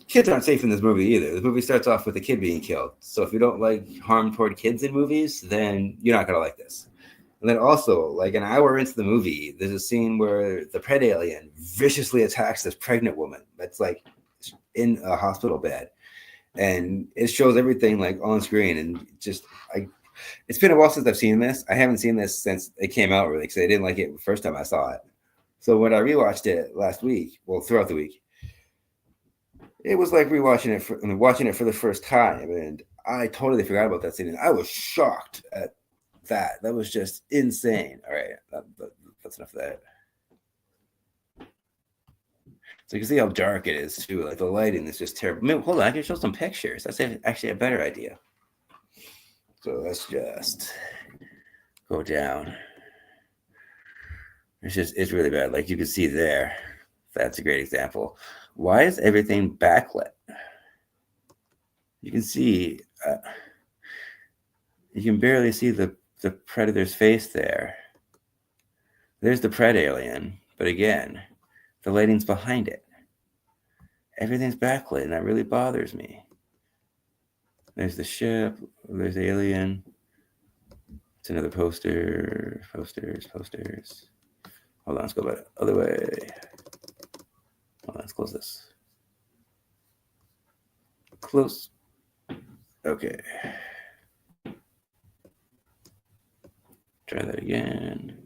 Speaker 1: kids aren't safe in this movie either. The movie starts off with a kid being killed. So if you don't like harm toward kids in movies, then you're not going to like this. And then also, like an hour into the movie, there's a scene where the Predalien viciously attacks this pregnant woman that's like in a hospital bed. And it shows everything like on screen. And just, it's been a while since I've seen this. I haven't seen this since it came out, really, because I didn't like it the first time I saw it. So when I rewatched it last week, well, throughout the week, it was like watching it for the first time. And I totally forgot about that scene. And I was shocked at that. That was just insane. All right, that's enough of that. So you can see how dark it is too. Like the lighting is just terrible. Hold on, I can show some pictures. That's actually a better idea. So let's just go down. It's really bad. Like you can see there. That's a great example. Why is everything backlit? You can see, you can barely see the predator's face there. There's the pred alien, but again, the lighting's behind it. Everything's backlit, and that really bothers me. There's the ship. There's the alien. It's another poster. Posters. Hold on, let's go back the other way. Hold on, let's close this. Close. Okay. Try that again.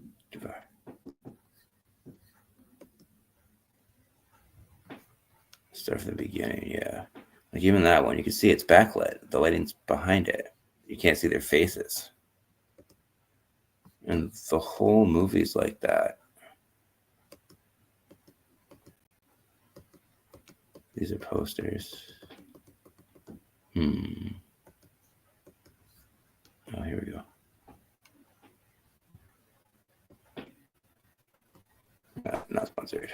Speaker 1: Start from the beginning, yeah. Like even that one, you can see it's backlit. The lighting's behind it. You can't see their faces. And the whole movie's like that. These are posters. Oh, here we go. Not sponsored.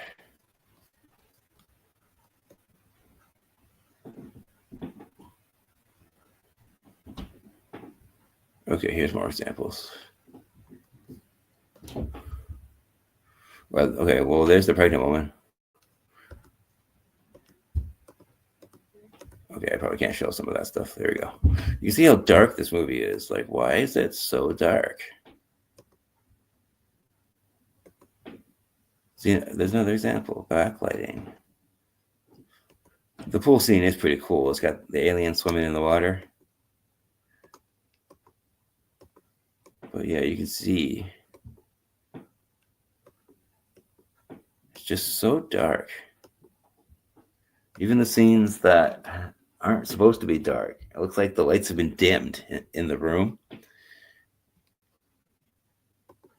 Speaker 1: Okay, here's more examples. Well, okay, well, there's the pregnant woman. Okay, I probably can't show some of that stuff. There we go. You see how dark this movie is. Like, why is it so dark? See, there's another example. Backlighting. The pool scene is pretty cool. It's got the alien swimming in the water. But yeah, you can see it's just so dark. Even the scenes that aren't supposed to be dark, it looks like the lights have been dimmed in the room.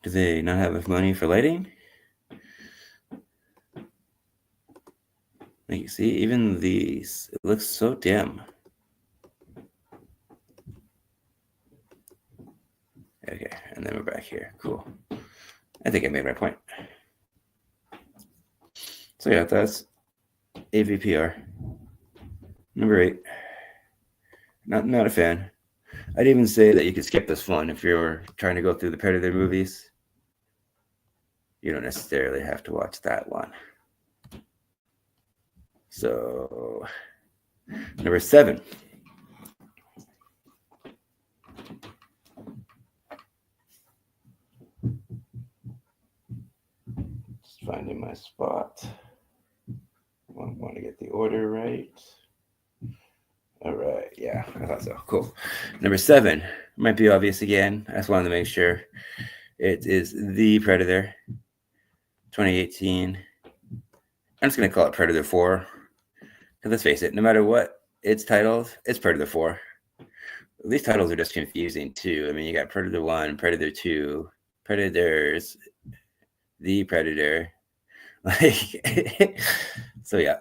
Speaker 1: Do they not have enough money for lighting? Like you see, even these, it looks so dim. Okay, and then we're back here. Cool. I think I made my point. So yeah, that's AVPR. Number 8. Not a fan. I'd even say that you could skip this one if you're trying to go through the Predator movies. You don't necessarily have to watch that one. So, number 7. Just finding my spot. I want to get the order right. All right, yeah, I thought so. Cool. Number 7 might be obvious again. I just wanted to make sure. It is The Predator, 2018. I'm just going to call it Predator 4. Because let's face it, no matter what it's titled, it's Predator 4. These titles are just confusing too. I mean, you got Predator 1, Predator 2, Predators, The Predator. Like, so yeah.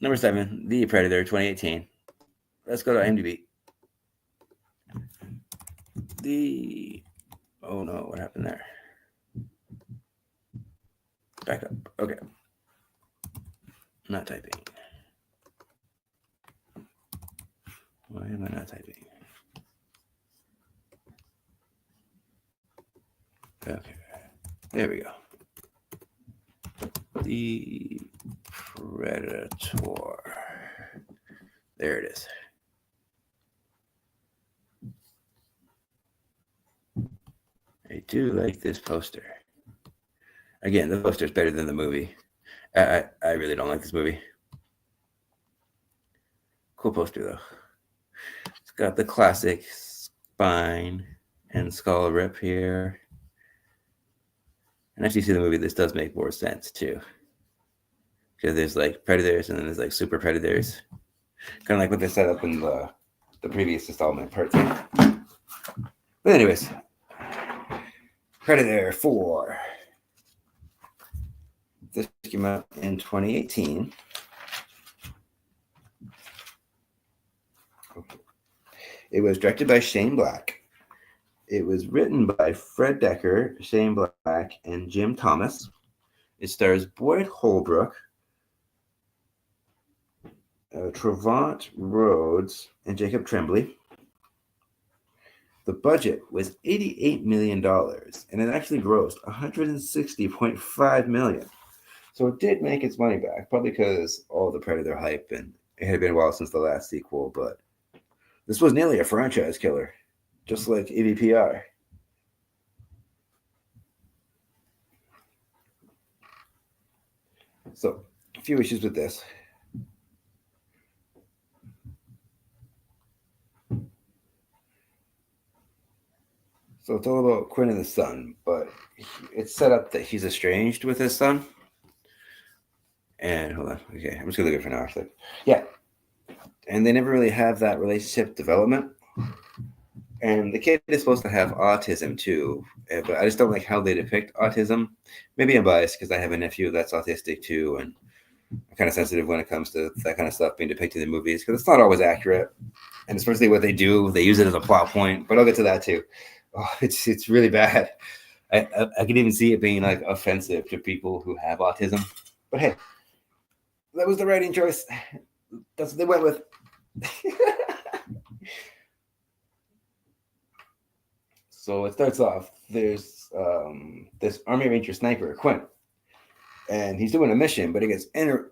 Speaker 1: Number 7, The Predator, 2018. Let's go to IMDb. Oh no, what happened there? Back up. Okay. Not typing. Why am I not typing? Okay. There we go. The Predator. There it is. I do like this poster. Again, the poster is better than the movie. I really don't like this movie. Cool poster, though. It's got the classic spine and skull rip here. And after you see the movie, this does make more sense, too. Because there's, like, predators and then there's, like, super predators. Kind of like what they set up in the previous installment, part 2. But anyways, Predator 4. This came out in 2018. It was directed by Shane Black. It was written by Fred Decker, Shane Black, and Jim Thomas. It stars Boyd Holbrook, Trevant Rhodes, and Jacob Tremblay. The budget was $88 million, and it actually grossed $160.5 million. So it did make its money back, probably because all the Predator hype, and it had been a while since the last sequel, but this was nearly a franchise killer, just like AVPR. So, a few issues with this. So it's all about Quinn and the son, but it's set up that he's estranged with his son. And hold on, okay, I'm just gonna look at it for now. Actually, yeah, and they never really have that relationship development. And the kid is supposed to have autism too, but I just don't like how they depict autism. Maybe I'm biased because I have a nephew that's autistic too, and I'm kind of sensitive when it comes to that kind of stuff being depicted in movies because it's not always accurate. And especially what they do, they use it as a plot point. But I'll get to that too. Oh, it's really bad. I can even see it being like offensive to people who have autism. But hey, that was the writing choice. That's what they went with. So it starts off. There's this Army Ranger sniper, Quinn, and he's doing a mission, but it gets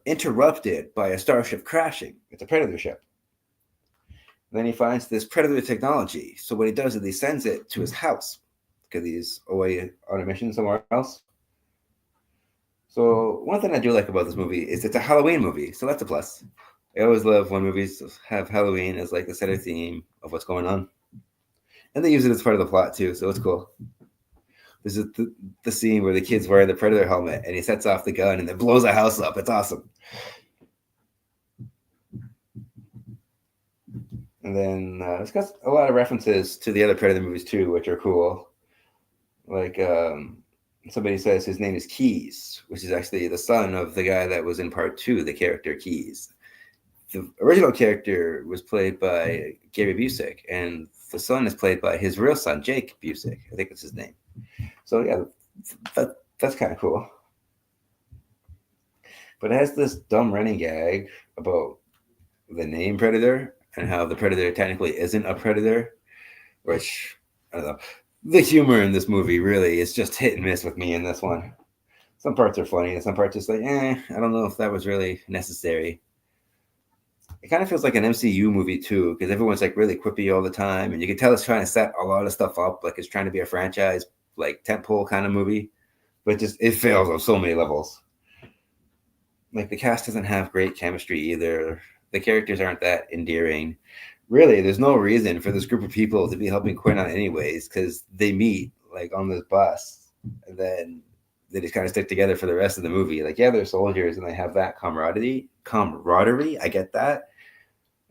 Speaker 1: interrupted by a starship crashing. It's a Predator ship. Then he finds this Predator technology. So what he does is he sends it to his house because he's away on a mission somewhere else. So one thing I do like about this movie is it's a Halloween movie, so that's a plus. I always love when movies have Halloween as like the center theme of what's going on. And they use it as part of the plot too, so it's cool. This is the scene where the kid's wearing the Predator helmet and he sets off the gun and then blows a house up. It's awesome. And then it's got a lot of references to the other Predator movies too, which are cool. Like somebody says his name is Keys, which is actually the son of the guy that was in part 2, the character Keys. The original character was played by Gary Busek, and the son is played by his real son, Jake Busek. I think that's his name. So yeah, that's kind of cool. But it has this dumb running gag about the name Predator and how the Predator technically isn't a predator, which, I don't know. The humor in this movie really is just hit and miss with me in this one. Some parts are funny, and some parts just like, I don't know if that was really necessary. It kind of feels like an MCU movie too, because everyone's like really quippy all the time, and you can tell it's trying to set a lot of stuff up, like it's trying to be a franchise, like tentpole kind of movie, but just it fails on so many levels. Like the cast doesn't have great chemistry either. The characters aren't that endearing. Really, there's no reason for this group of people to be helping Quinn out anyways, because they meet like on this bus, and then they just kind of stick together for the rest of the movie. Like, yeah, they're soldiers and they have that camaraderie. I get that.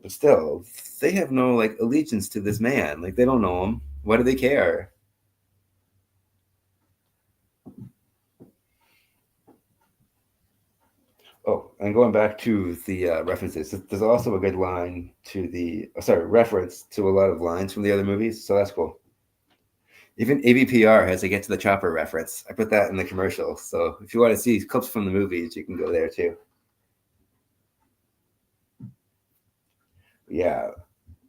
Speaker 1: But still, they have no like allegiance to this man. Like, they don't know him. Why do they care? Oh, and going back to the references, there's also a good line to reference to a lot of lines from the other movies. So that's cool. Even AVPR has a Get to the Chopper reference. I put that in the commercial. So if you want to see clips from the movies, you can go there too. Yeah.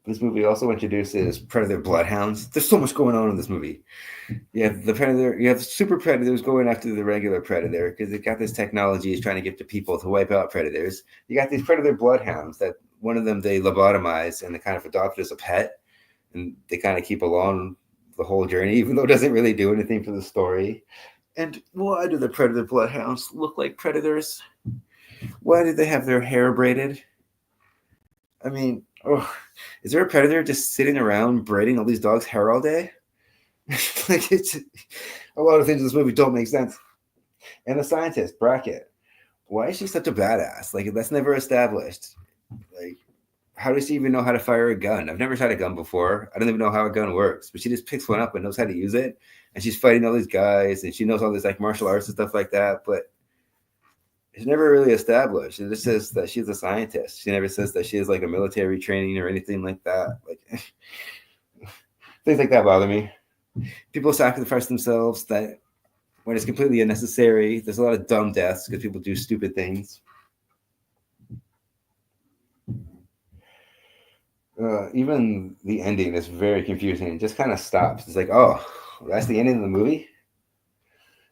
Speaker 1: This movie also introduces Predator bloodhounds. There's so much going on in this movie. You have the Predator, you have super predators going after the regular Predator because they got this technology is trying to get to people to wipe out predators. You got these Predator bloodhounds that one of them they lobotomize and they kind of adopt as a pet, and they kind of keep along the whole journey, even though it doesn't really do anything for the story. And why do the Predator bloodhounds look like predators? Why did they have their hair braided? I mean, is there a predator just sitting around braiding all these dogs' hair all day? Like, it's a lot of things in this movie don't make sense. And the scientist, Brackett, why is she such a badass? Like, that's never established. Like, how does she even know how to fire a gun? I've never shot a gun before. I don't even know how a gun works, but she just picks one up and knows how to use it. And she's fighting all these guys, and she knows all this like martial arts and stuff like that. But It's never really established. It just says that she's a scientist. She never says that she has like a military training or anything like that. Like things like that bother me. People sacrifice themselves that when it's completely unnecessary. There's a lot of dumb deaths because people do stupid things. Even the ending is very confusing. It just kind of stops. It's like, oh, that's the ending of the movie?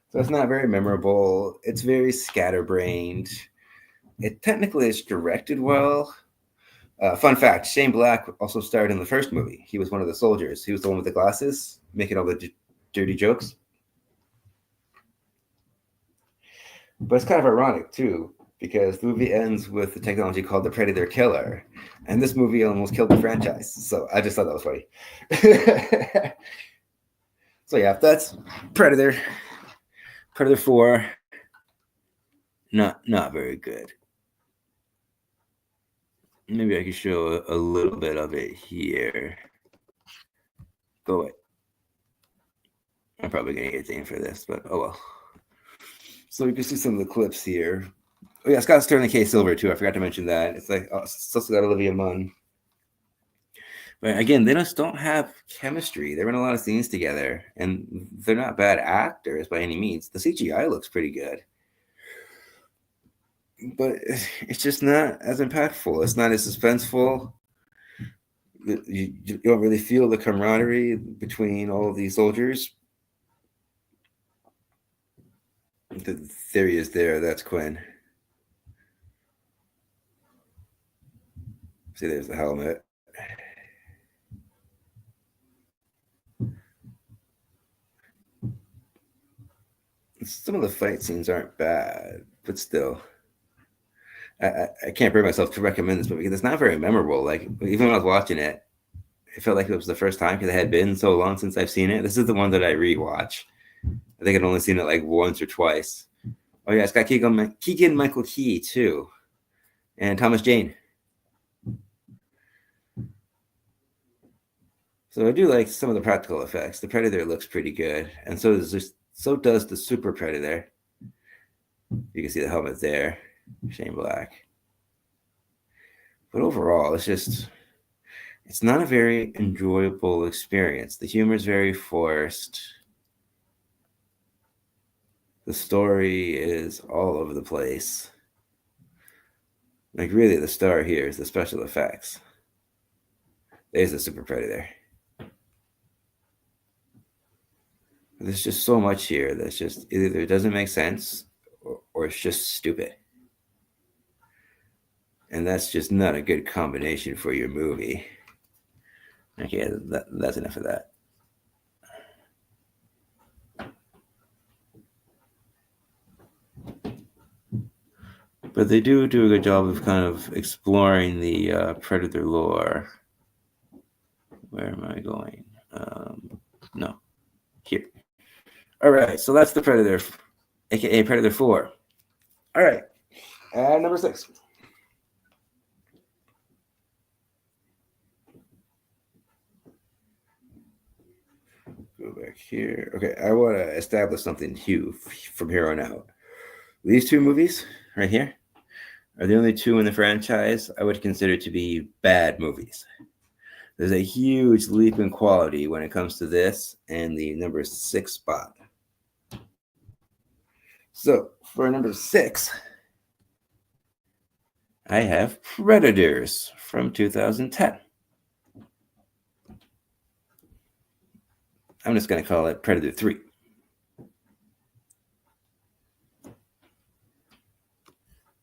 Speaker 1: So it's not very memorable. It's very scatterbrained. It technically is directed well. Fun fact, Shane Black also starred in the first movie. He was one of the soldiers. He was the one with the glasses, making all the dirty jokes. But it's kind of ironic, too, because the movie ends with the technology called the Predator Killer. And this movie almost killed the franchise. So I just thought that was funny. So yeah, that's Predator. Predator 4. Not very good. Maybe I could show a little bit of it here. Go away. I'm probably going to get dinged for this, but oh well. So you can see some of the clips here. Oh yeah, it's got Sterling K. Silver too. I forgot to mention that. It's like it's also got Olivia Munn. But again, they just don't have chemistry. They're in a lot of scenes together, and they're not bad actors by any means. The CGI looks pretty good, but it's just not as impactful. It's not as suspenseful. You don't really feel the camaraderie between all of these soldiers. There he is there. That's Quinn. See, there's the helmet. Some of the fight scenes aren't bad, but still. I can't bring myself to recommend this movie because it's not very memorable. Like, even when I was watching it, it felt like it was the first time because it had been so long since I've seen it. This is the one that I rewatch. I think I'd only seen it like once or twice. Oh yeah, it's got Keegan Michael Key too, and Thomas Jane. So I do like some of the practical effects. The Predator looks pretty good, and so does the Super Predator. You can see the helmet there, Shane Black. But overall, it's not a very enjoyable experience. The humor is very forced. The story is all over the place. Like, really, the star here is the special effects. There's the Super Predator. There's just so much here that's just either it doesn't make sense or it's just stupid. And that's just not a good combination for your movie. Okay, that's enough of that. But they do a good job of kind of exploring the Predator lore. Where am I going? No, here. All right, so that's the Predator, aka Predator 4. All right, and number 6. Go back here. Okay, I want to establish something huge from here on out. These two movies right here are the only two in the franchise I would consider to be bad movies. There's a huge leap in quality when it comes to this and the number 6 spot. So for number 6, I have Predators from 2010. I'm just going to call it Predator 3.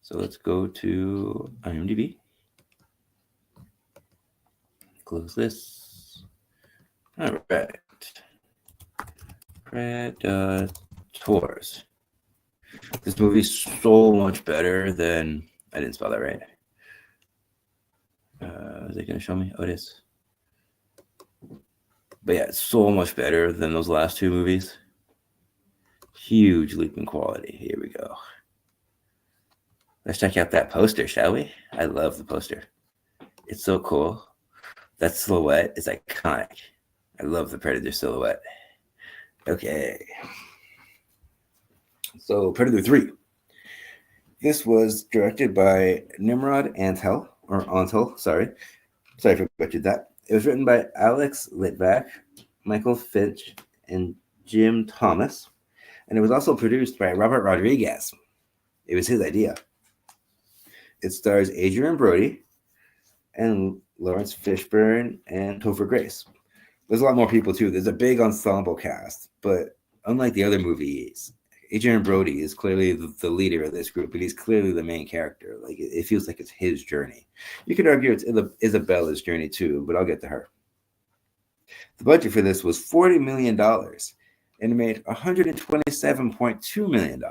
Speaker 1: So let's go to IMDb. Close this. All right. Predators. This movie's so much better than... I didn't spell that right. Is it going to show me? Oh, it is. But yeah, it's so much better than those last two movies. Huge leap in quality. Here we go. Let's check out that poster, shall we? I love the poster. It's so cool. That silhouette is iconic. I love the Predator silhouette. Okay. So Predator 3. This was directed by Nimrod Antel, or Antel, sorry. Sorry if I butchered that. It was written by Alex Litvak, Michael Finch, and Jim Thomas. And it was also produced by Robert Rodriguez. It was his idea. It stars Adrian Brody and Lawrence Fishburne and Topher Grace. There's a lot more people too. There's a big ensemble cast, but unlike the other movies, Adrian Brody is clearly the leader of this group, and he's clearly the main character. Like it feels like it's his journey. You could argue it's Isabella's journey too, but I'll get to her. The budget for this was $40 million, and it made $127.2 million.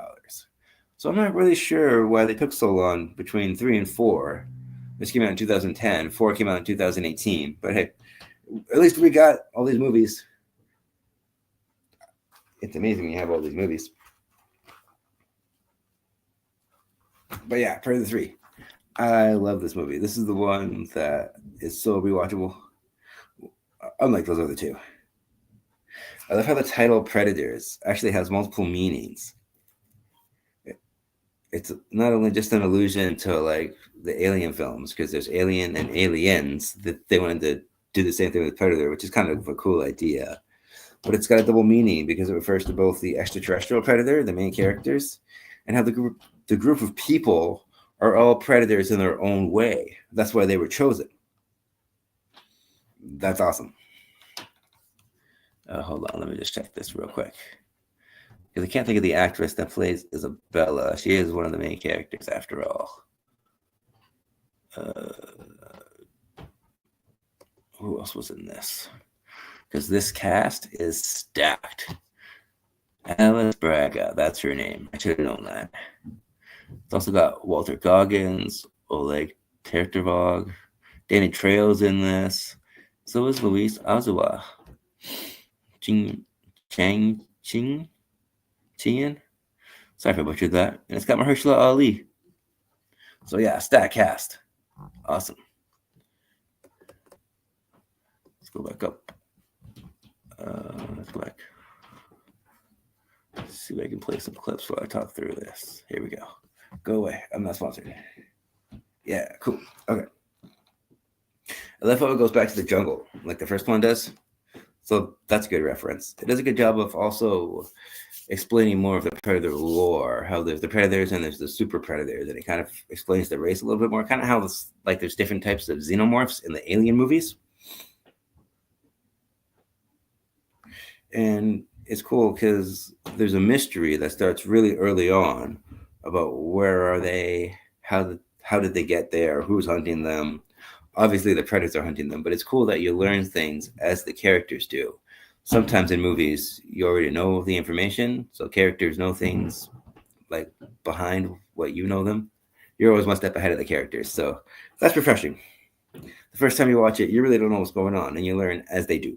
Speaker 1: So I'm not really sure why they took so long between 3 and 4. This came out in 2010. 4 came out in 2018. But hey, at least we got all these movies. It's amazing when you have all these movies. But yeah, Predator 3. I love this movie. This is the one that is so rewatchable, unlike those other two. I love how the title Predators actually has multiple meanings. It's not only just an allusion to like the Alien films, because there's Alien and Aliens, that they wanted to do the same thing with Predator, which is kind of a cool idea. But it's got a double meaning because it refers to both the extraterrestrial predator, the main characters, and how the group of people are all predators in their own way. That's why they were chosen. That's awesome. Hold on, let me just check this real quick. Because I can't think of the actress that plays Isabella. She is one of the main characters after all. Who else was in this? Because this cast is stacked. Alice Braga, that's her name. I should have known that. It's also got Walter Goggins, Oleg Tertervog, Danny Trejo's in this. So is Luis Azuwa. Chang Chien. Sorry if I butchered that. And it's got Mahershala Ali. So yeah, stack cast. Awesome. Let's go back up. Let's go back. Let's see if I can play some clips while I talk through this. Here we go. Go away. I'm not sponsored. Yeah, cool. Okay. I love how it goes back to the jungle, like the first one does. So that's a good reference. It does a good job of also explaining more of the predator lore, how there's the predators and there's the super predators, and it kind of explains the race a little bit more, kind of how this, like there's different types of xenomorphs in the Alien movies. And it's cool because there's a mystery that starts really early on about where are they, how did they get there, who's hunting them. Obviously the predators are hunting them, but it's cool that you learn things as the characters do. Sometimes in movies you already know the information, so characters know things like behind what you know them. You're always one step ahead of the characters, so that's refreshing. The first time you watch it, you really don't know what's going on, and you learn as they do.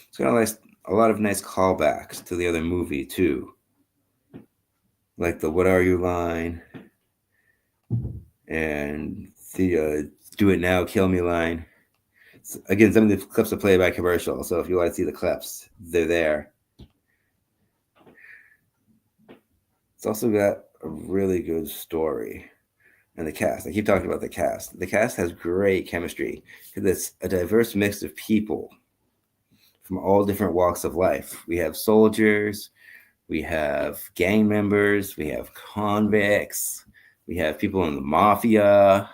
Speaker 1: It's got a lot of nice callbacks to the other movie too, like the "What are you" line and the "Do it now, kill me" line. Again, some of the clips are playback commercial, so if you want to see the clips, they're there. It's also got a really good story. And the cast, I keep talking about the cast. The cast has great chemistry because it's a diverse mix of people from all different walks of life. We have soldiers, we have gang members, we have convicts, we have people in the mafia.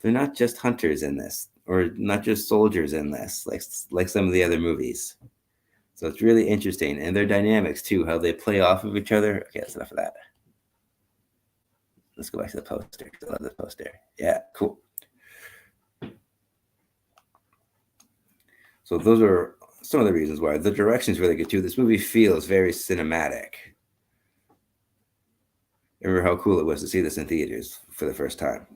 Speaker 1: They're not just hunters in this, or not just soldiers in this, like some of the other movies. So it's really interesting. And their dynamics too, how they play off of each other. Okay, that's enough of that. Let's go back to the poster. I love this poster. Yeah, cool. So those are some of the reasons why. The direction is really good too. This movie feels very cinematic. I remember how cool it was to see this in theaters for the first time.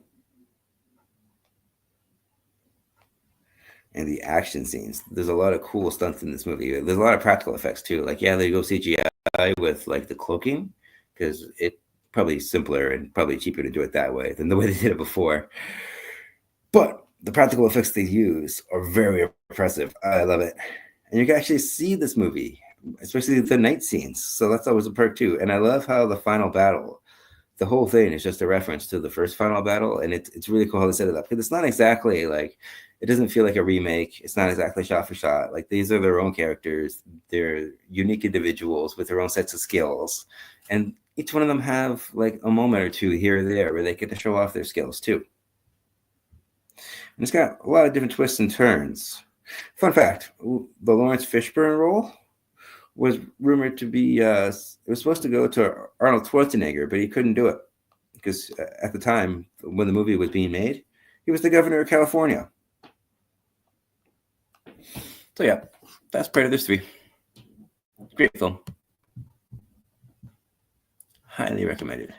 Speaker 1: And the action scenes. There's a lot of cool stunts in this movie. There's a lot of practical effects too. Like, yeah, they go CGI with like the cloaking because it's probably simpler and probably cheaper to do it that way than the way they did it before. But The practical effects they use are very impressive. I love it. And you can actually see this movie, especially the night scenes. So that's always a perk too. And I love how the final battle, the whole thing is just a reference to the first final battle, and it's really cool how they set it up. Because it's not exactly like, it doesn't feel like a remake. It's not exactly shot for shot. Like, these are their own characters. They're unique individuals with their own sets of skills, and each one of them have like a moment or two here or there where they get to show off their skills too. And it's got a lot of different twists and turns. Fun fact: the Lawrence Fishburne role was rumored to be it was supposed to go to Arnold Schwarzenegger, but he couldn't do it because at the time when the movie was being made, he was the governor of California. So yeah, that's Predators 3. Great film. Highly recommended.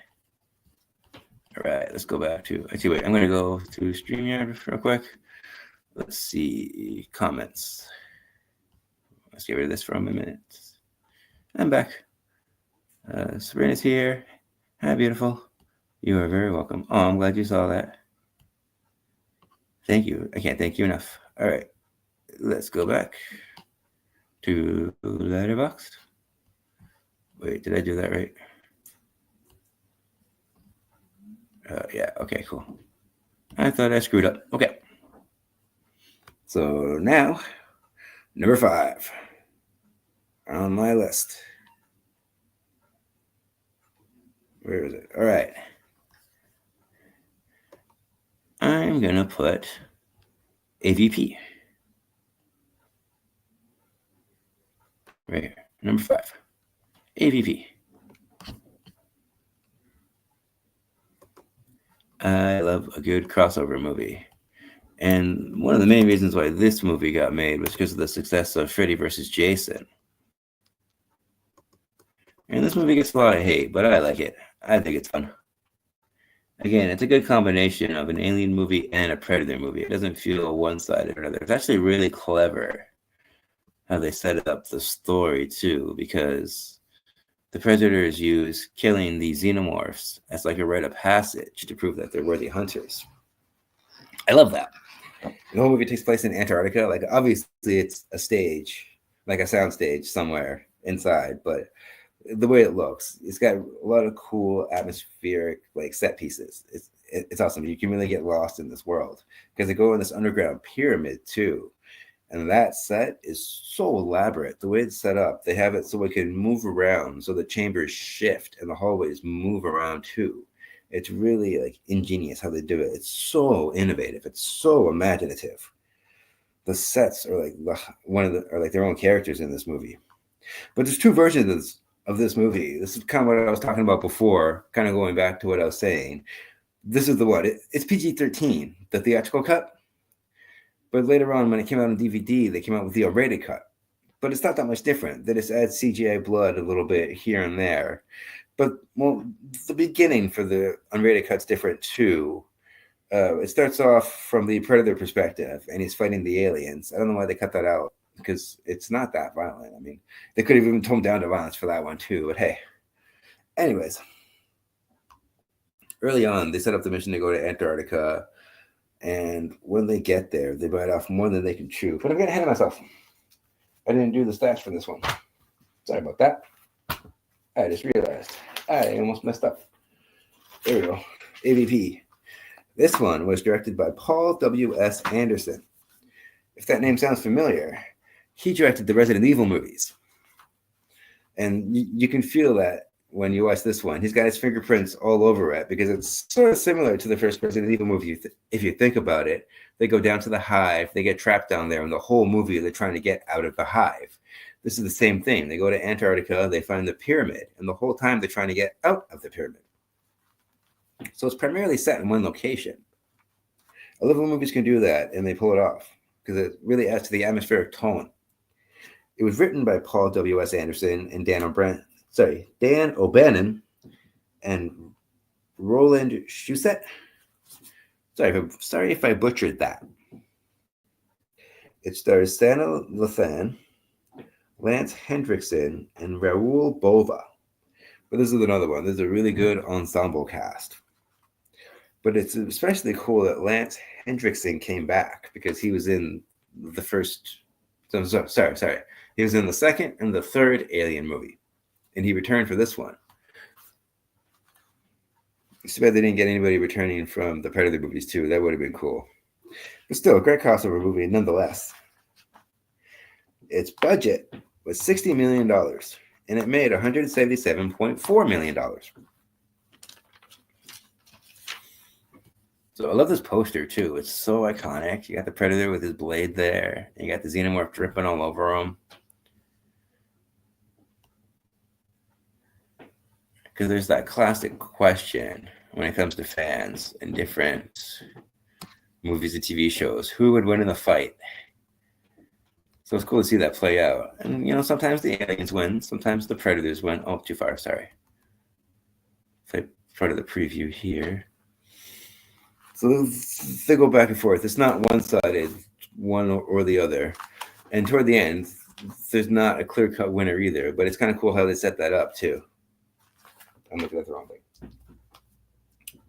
Speaker 1: All right, let's go back to, actually wait, I'm going to go to StreamYard real quick. Let's see, comments. Let's get rid of this for a minute. I'm back. Sabrina's here. Hi, beautiful. You are very welcome. Oh, I'm glad you saw that. Thank you. I can't thank you enough. All right, let's go back to Letterboxd. Wait, did I do that right? Yeah, okay, cool. I thought I screwed up. Okay. So now, number 5 on my list. Where is it? All right. I'm going to put AVP. Right here. Number 5. AVP. I love a good crossover movie. And one of the main reasons why this movie got made was because of the success of Freddy vs. Jason. And this movie gets a lot of hate, but I like it. I think it's fun. Again, it's a good combination of an alien movie and a Predator movie. It doesn't feel one-sided or another. It's actually really clever how they set up the story, too, because the Predators use killing the xenomorphs as like a rite of passage to prove that they're worthy hunters. I love that. The whole movie takes place in Antarctica. Like, obviously, it's a stage, like a sound stage somewhere inside, but the way it looks, it's got a lot of cool atmospheric like set pieces. It's awesome. You can really get lost in this world because they go in this underground pyramid too, and that set is so elaborate. The way it's set up, they have it so it can move around, so the chambers shift and the hallways move around too. It's really like ingenious how they do it. It's so innovative. It's so imaginative. The sets are like are like their own characters in this movie. But there's 2 versions of this movie. This is kind of what I was talking about before, kind of going back to what I was saying. This is the what? It's PG-13, the theatrical cut. But later on, when it came out on DVD, they came out with the R-rated cut. But it's not that much different. They just add CGI blood a little bit here and there. But, well, the beginning for the unrated cut's different too. It starts off from the Predator perspective, and he's fighting the aliens. I don't know why they cut that out, because it's not that violent. I mean, they could have even toned down the violence for that one too, but hey. Anyways, early on, they set up the mission to go to Antarctica, and when they get there, they bite off more than they can chew. But I'm getting ahead of myself. I didn't do the stats for this one. Sorry about that. I just realized I almost messed up. There we go. AVP. This one was directed by Paul W.S. Anderson. If that name sounds familiar, he directed the Resident Evil movies. And you can feel that when you watch this one. He's got his fingerprints all over it because it's sort of similar to the first Resident Evil movie. If you think about it, they go down to the hive, they get trapped down there, and the whole movie they're trying to get out of the hive. This is the same thing. They go to Antarctica, they find the pyramid, and the whole time they're trying to get out of the pyramid. So it's primarily set in one location. I love when movies can do that, and they pull it off, because it really adds to the atmospheric tone. It was written by Paul W.S. Anderson and Dan O'Bannon and Roland Shusett. Sorry if I butchered that. It stars Sana Lathan, Lance Hendrickson, and Raul Bova. But this is another one. This is a really good ensemble cast. But it's especially cool that Lance Hendrickson came back because he was in the first. Sorry. He was in the second and the third Alien movie, and he returned for this one. It's too bad they didn't get anybody returning from the Predator movies too. That would have been cool. But still, a great crossover movie nonetheless. Its budget was $60 million, and it made $177.4 million. So I love this poster too. It's so iconic. You got the Predator with his blade there. You got the Xenomorph dripping all over him. Because there's that classic question when it comes to fans in different movies and TV shows. Who would win in a fight? So it's cool to see that play out. And, you know, sometimes the aliens win. Sometimes the Predators win. Oh, too far. Sorry. Play part of the preview here. So they go back and forth. It's not one-sided, one or the other. And toward the end, there's not a clear-cut winner either. But it's kind of cool how they set that up, too. I'm looking at the wrong thing.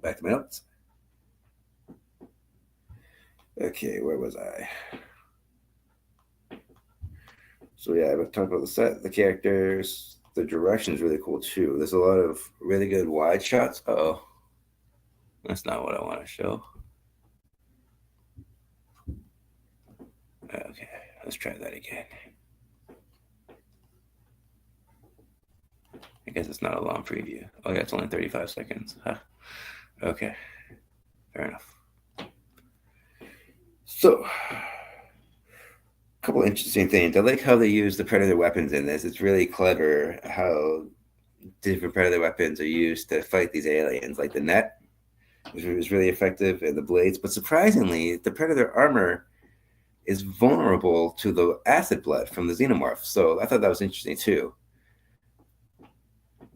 Speaker 1: Back to my notes. Okay, where was I? So yeah, I've talked about the set, the characters, the direction's really cool too. There's a lot of really good wide shots. Oh, that's not what I want to show. Okay, let's try that again. I guess it's not a long preview. Oh yeah, it's only 35 seconds. Huh. Okay, fair enough. So, a couple interesting things. I like how they use the Predator weapons in this. It's really clever how different Predator weapons are used to fight these aliens, like the net, which was really effective, and the blades. But surprisingly, the Predator armor is vulnerable to the acid blood from the Xenomorph. So I thought that was interesting too.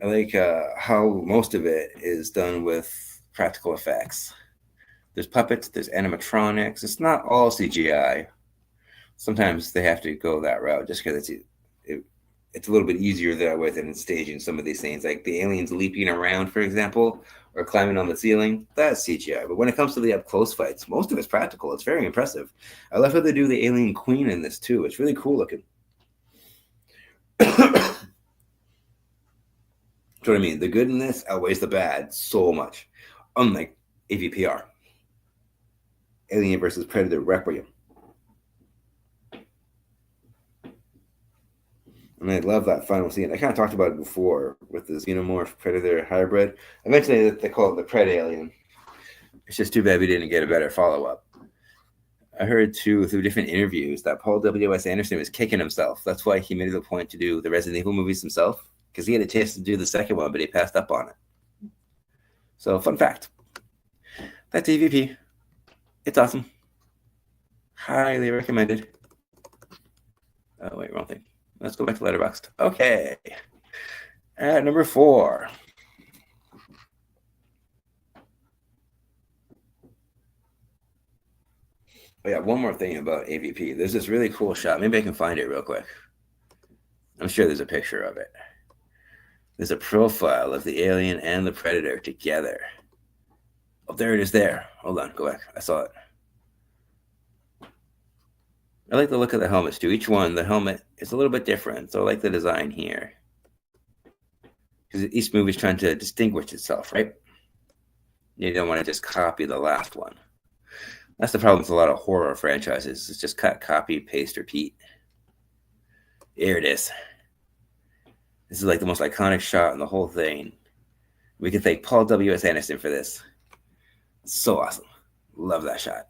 Speaker 1: I like how most of it is done with practical effects. There's puppets, there's animatronics. It's not all CGI. Sometimes they have to go that route just because it's a little bit easier that way than staging some of these things. Like the aliens leaping around, for example, or climbing on the ceiling, that's CGI. But when it comes to the up-close fights, most of it's practical. It's very impressive. I love how they do the alien queen in this too. It's really cool looking. So what I mean, the good in this outweighs the bad so much. Unlike AVPR, Alien versus Predator Requiem. And I love that final scene. I kind of talked about it before with the Xenomorph Predator hybrid. Eventually, they call it the Pred Alien. It's just too bad we didn't get a better follow-up. I heard too through different interviews that Paul W.S. Anderson was kicking himself. That's why he made it a point to do the Resident Evil movies himself, because he had a chance to do the second one, but he passed up on it. So, fun fact. That's EVP. It's awesome. Highly recommended. Oh, wait, wrong thing. Let's go back to Letterboxd. Okay. At number 4. Oh, yeah, one more thing about AVP. There's this really cool shot. Maybe I can find it real quick. I'm sure there's a picture of it. There's a profile of the alien and the Predator together. Oh, there it is there. Hold on, go back. I saw it. I like the look of the helmets too. Each one, the helmet is a little bit different. So I like the design here. Because each movie is trying to distinguish itself, right? You don't want to just copy the last one. That's the problem with a lot of horror franchises. It's just cut, copy, paste, repeat. Here it is. This is like the most iconic shot in the whole thing. We can thank Paul W.S. Anderson for this. It's so awesome. Love that shot.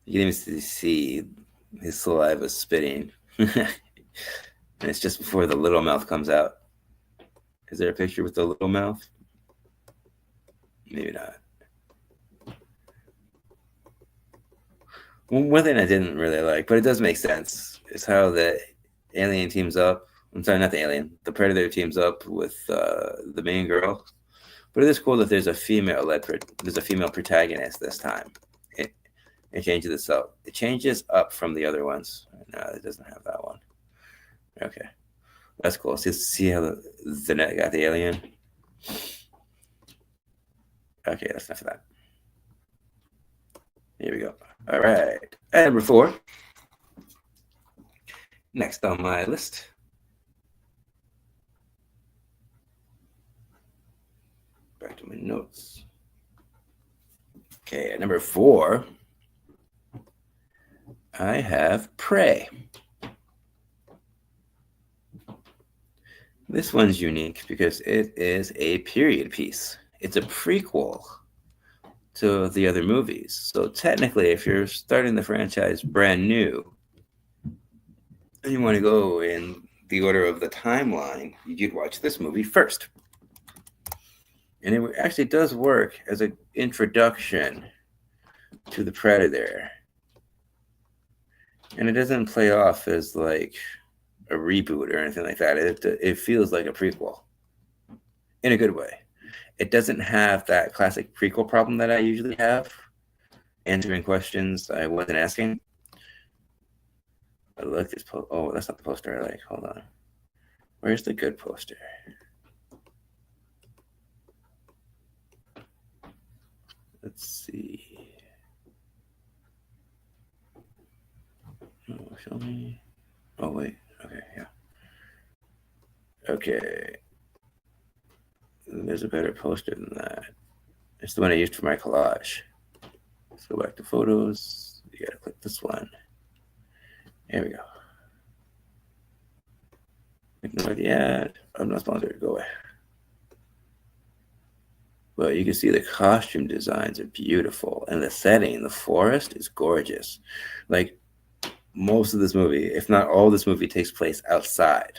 Speaker 1: You can even see his saliva spitting. And it's just before the little mouth comes out. Is there a picture with the little mouth? Maybe not. One thing I didn't really like, but it does make sense, is how the alien teams up. I'm sorry, not the alien. The Predator teams up with the main girl. But it is cool that there's a female protagonist this time. It changes itself. It changes up from the other ones. No, it doesn't have that one. Okay, that's cool. See how the net got the alien. Okay, that's enough of that. Here we go. All right. And number 4. Next on my list. Back to my notes. Okay, at number 4, I have Prey. This one's unique because it is a period piece. It's a prequel to the other movies. So technically, if you're starting the franchise brand new and you want to go in the order of the timeline, you'd watch this movie first. And it actually does work as an introduction to the Predator. And it doesn't play off as like a reboot or anything like that. It feels like a prequel in a good way. It doesn't have that classic prequel problem that I usually have, answering questions I wasn't asking. I like this poster. Oh, that's not the poster I like. Hold on. Where's the good poster? Let's see. Oh, show me. Oh, wait. Okay, yeah. Okay. There's a better poster than that. It's the one I used for my collage. Let's go back to photos. You gotta click this one. There we go. Ignore the ad. I'm not sponsored. Go away. Well, you can see the costume designs are beautiful, and the setting, the forest, is gorgeous. Like, most of this movie, if not all this movie, takes place outside.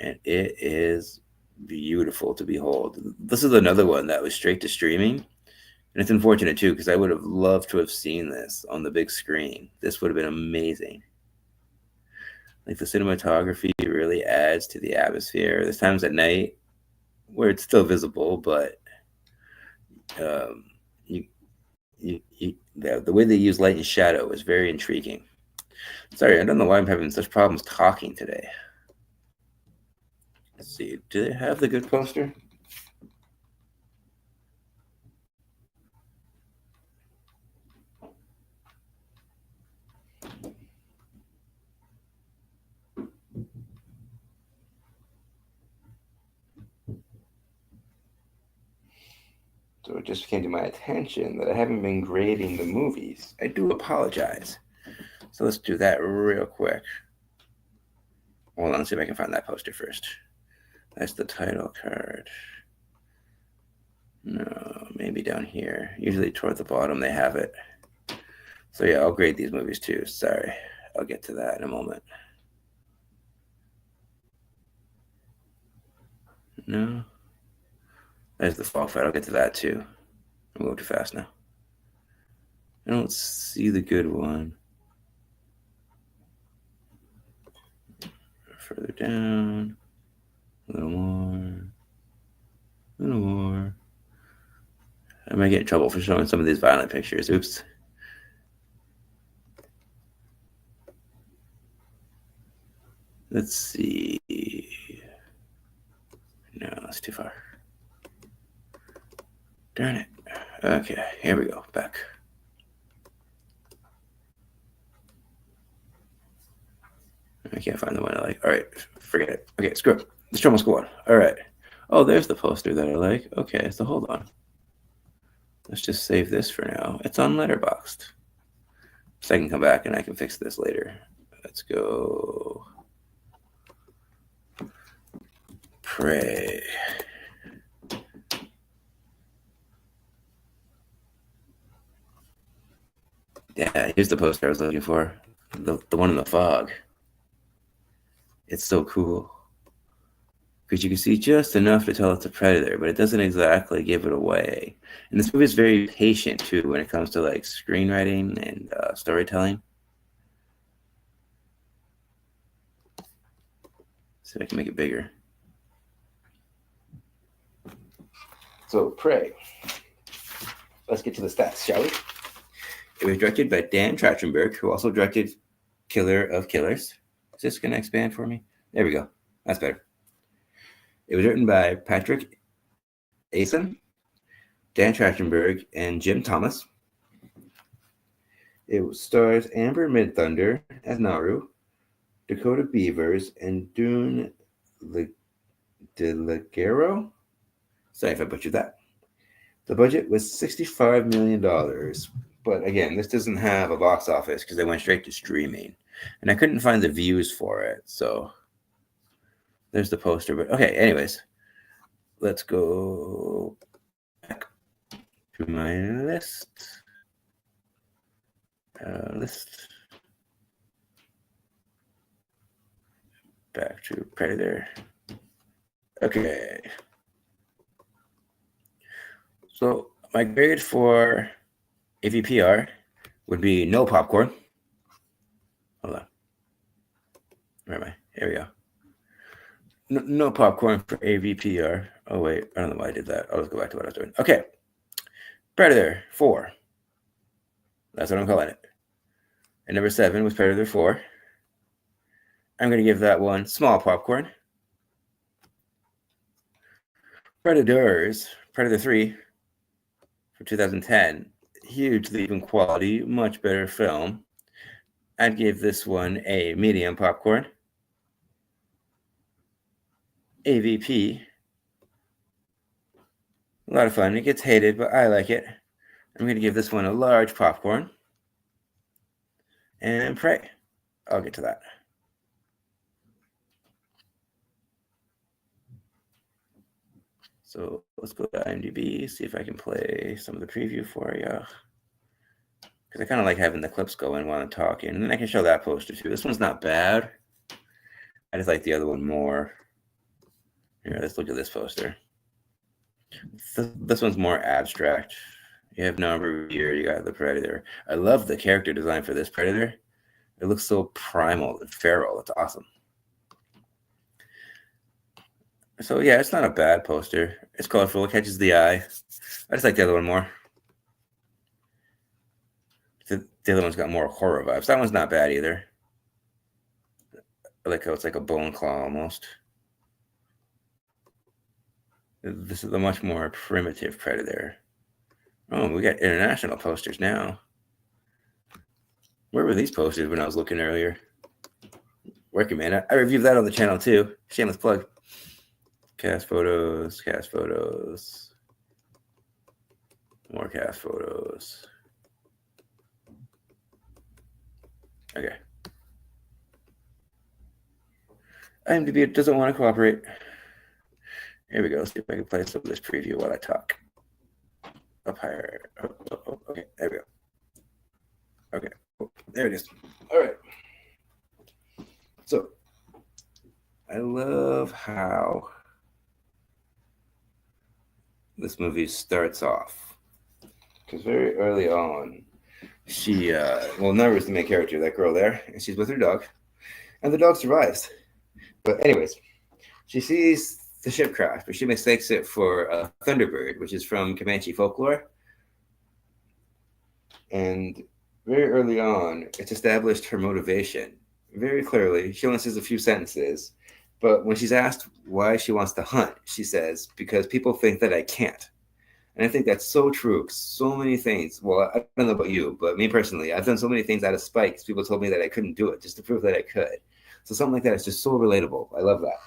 Speaker 1: And it is beautiful to behold. This is another one that was straight to streaming. And it's unfortunate, too, because I would have loved to have seen this on the big screen. This would have been amazing. Like, the cinematography really adds to the atmosphere. There's times at night where it's still visible, but the way they use light and shadow is very intriguing. Sorry, I don't know why I'm having such problems talking today. Let's see, do they have the good poster? So it just came to my attention that I haven't been grading the movies. I do apologize. So let's do that real quick. Hold on, let's see if I can find that poster first. That's the title card. No, maybe down here. Usually toward the bottom they have it. So yeah, I'll grade these movies too. Sorry. I'll get to that in a moment. No. There's the fall fight. I'll get to that too. I'm going too fast now. I don't see the good one. Further down. A little more. A little more. I might get in trouble for showing some of these violent pictures. Oops. Let's see. No, that's too far. Darn it. Okay, here we go. Back. I can't find the one I like. All right, forget it. Okay, screw it. The show must go on. All right. Oh, there's the poster that I like. Okay, so hold on. Let's just save this for now. It's on Letterboxd. So I can come back and I can fix this later. Let's go. Prey. Yeah, here's the poster I was looking for. The one in the fog. It's so cool. Because you can see just enough to tell it's a predator, but it doesn't exactly give it away. And this movie is very patient, too, when it comes to like screenwriting and storytelling. See if I can make it bigger. So, Prey. Let's get to the stats, shall we? It was directed by Dan Trachtenberg, who also directed Killer of Killers. Is this going to expand for me? There we go. That's better. It was written by Patrick Asen, Dan Trachtenberg, and Jim Thomas. It stars Amber Midthunder as Naru, Dakota Beavers, and Dune DeLaguero. Sorry if I butchered that. The budget was $65 million. But again, this doesn't have a box office because they went straight to streaming. And I couldn't find the views for it. So there's the poster. But okay, anyways, let's go back to my list. Back to Predator. Okay. So my grade for AVPR would be no popcorn. Hold on. Where am I? Here we go. No popcorn for AVPR. Oh, wait. I don't know why I did that. I'll just go back to what I was doing. Okay. Predator 4. That's what I'm calling it. And number 7 was Predator 4. I'm going to give that one small popcorn. Predator 3 for 2010. Huge leap in quality, much better film. I'd give this one a medium popcorn. AVP. A lot of fun. It gets hated, but I like it. I'm going to give this one a large popcorn. And Prey. I'll get to that. So let's go to IMDb, see if I can play some of the preview for you. Because I kind of like having the clips going while I'm talking. And then I can show that poster too. This one's not bad. I just like the other one more. Here, let's look at this poster. This one's more abstract. You have Number here, you got the Predator. I love the character design for this Predator. It looks so primal and feral. It's awesome. So yeah, it's not a bad poster. It's colorful, it catches the eye. I just like the other one more. The other one's got more horror vibes. That one's not bad either. I like how it's like a bone claw almost. This is a much more primitive Predator. Oh, we got international posters now. Where were these posters when I was looking earlier? Working, man. I reviewed that on the channel too. Shameless plug. Cast photos. More cast photos. Okay. IMDb doesn't want to cooperate. Here we go. See if I can play some of this preview while I talk. Up higher. Oh, okay, there we go. Okay, there it is. All right. So, I love how this movie starts off. Because very early on, she, Nara's the main character, that girl there, and she's with her dog. And the dog survives. But anyways, she sees the ship crash, but she mistakes it for a Thunderbird, which is from Comanche folklore. And very early on, it's established her motivation very clearly. She only says a few sentences, but when she's asked why she wants to hunt, she says, because people think that I can't. And I think that's so true. So many things. Well, I don't know about you, but me personally, I've done so many things out of spite because people told me that I couldn't do it just to prove that I could. So something like that is just so relatable. I love that.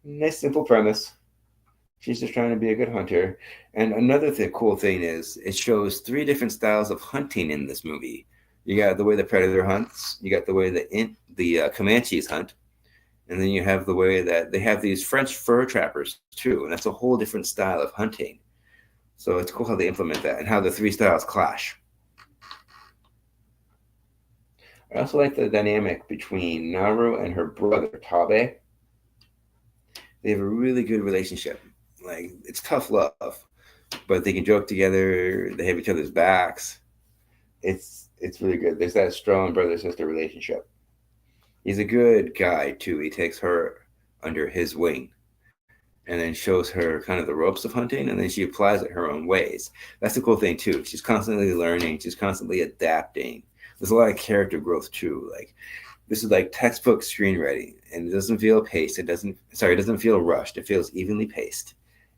Speaker 1: Nice, simple premise. She's just trying to be a good hunter. And another cool thing is it shows 3 different styles of hunting in this movie. You got the way the Predator hunts. You got the way the Comanches hunt. And then you have the way that they have these French fur trappers too. And that's a whole different style of hunting. So it's cool how they implement that and how the 3 styles clash. I also like the dynamic between Naru and her brother, Tabe. They have a really good relationship. Like, it's tough love, but they can joke together. They have each other's backs. It's really good. There's that strong brother-sister relationship. He's a good guy, too. He takes her under his wing and then shows her kind of the ropes of hunting, and then she applies it her own ways. That's the cool thing, too. She's constantly learning. She's constantly adapting. There's a lot of character growth, too. Like, this is like textbook screenwriting, and it doesn't feel paced. It doesn't feel rushed. It feels evenly paced.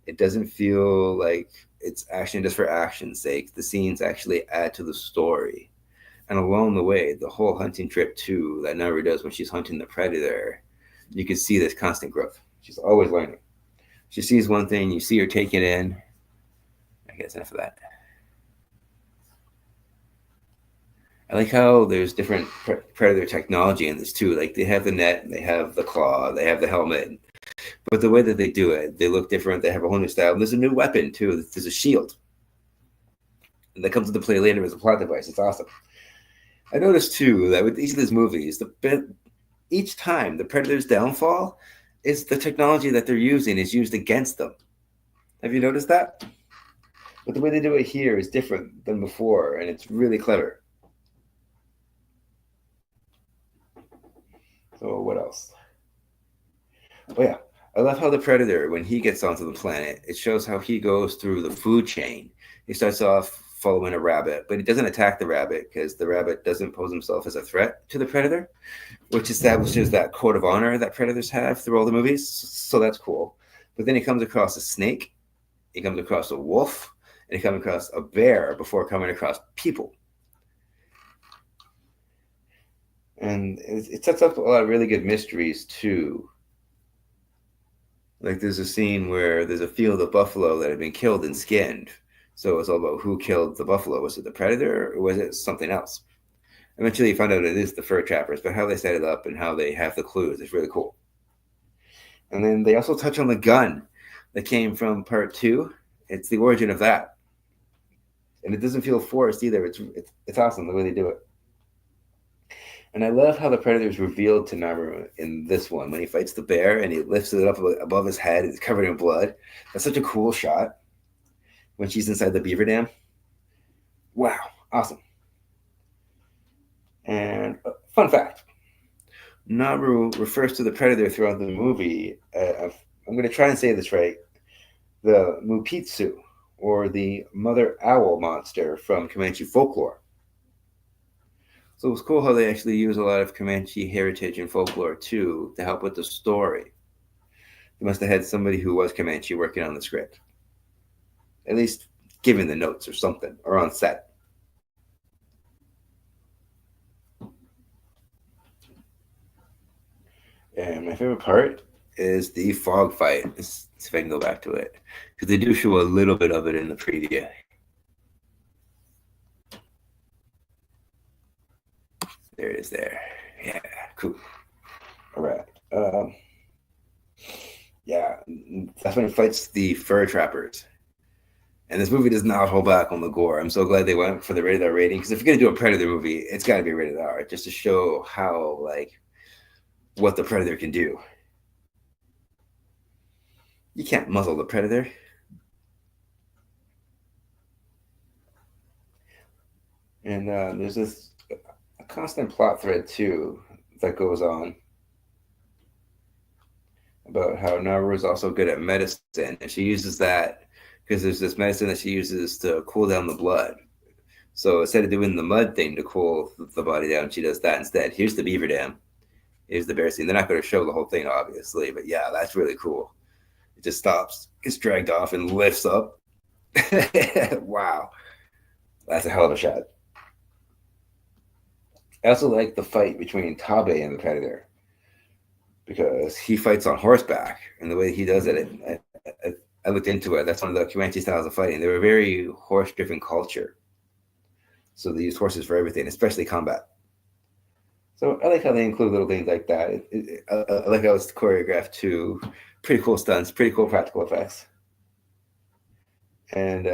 Speaker 1: It doesn't feel like it's action just for action's sake. The scenes actually add to the story. And along the way, the whole hunting trip too that Naru does when she's hunting the predator, you can see this constant growth. She's always learning. She sees one thing, you see her take it in. I guess enough of that. I like how there's different predator technology in this too. Like they have the net, they have the claw, they have the helmet, but the way that they do it, they look different. They have a whole new style. And there's a new weapon too. There's a shield, and that comes into play later as a plot device. It's awesome. I noticed too that with each of these movies, each time the predator's downfall is the technology that they're using is used against them. Have you noticed that? But the way they do it here is different than before, and it's really clever. So what else? Oh yeah, I love how the predator, when he gets onto the planet, it shows how he goes through the food chain. He starts off following a rabbit, but he doesn't attack the rabbit because the rabbit doesn't pose himself as a threat to the predator, which establishes that code of honor that predators have through all the movies. So that's cool. But then he comes across a snake, he comes across a wolf, and he comes across a bear before coming across people. And it sets up a lot of really good mysteries too. Like there's a scene where there's a field of buffalo that had been killed and skinned. So it's all about who killed the buffalo. Was it the predator or was it something else? Eventually you find out it is the fur trappers, but how they set it up and how they have the clues is really cool. And then they also touch on the gun that came from part 2. It's the origin of that. And it doesn't feel forced either. It's awesome the way they do it. And I love how the predator is revealed to Naru in this one when he fights the bear and he lifts it up above his head. It's covered in blood. That's such a cool shot when she's inside the beaver dam. Wow, awesome. And fun fact, Naru refers to the predator throughout the movie. I'm going to try and say this right. The Mupitsu, or the mother owl monster from Comanche folklore. So it's cool how they actually use a lot of Comanche heritage and folklore too to help with the story. They must have had somebody who was Comanche working on the script, at least giving the notes or something, or on set. And my favorite part is the fog fight. Let's see if I can go back to it, because they do show a little bit of it in the preview. There it is there. Yeah, cool. All right. Yeah, that's when he fights the fur trappers. And this movie does not hold back on the gore. I'm so glad they went for the rated R rating, because if you're going to do a Predator movie, it's got to be rated R, just to show how, like, what the Predator can do. You can't muzzle the Predator. And there's this a constant plot thread, too, that goes on about how Naru is also good at medicine, and she uses that because there's this medicine that she uses to cool down the blood. So instead of doing the mud thing to cool the body down, she does that instead. Here's the beaver dam. Here's the bear scene. They're not going to show the whole thing, obviously, but yeah, that's really cool. It just stops, gets dragged off, and lifts up. Wow. That's a hell of a shot. I also like the fight between Tabe and the Predator, because he fights on horseback, and the way he does it, I looked into it. That's one of the Comanche styles of fighting. They were a very horse-driven culture, so they used horses for everything, especially combat. So I like how they include little things like that. I like how it's choreographed too. Pretty cool stunts, pretty cool practical effects, and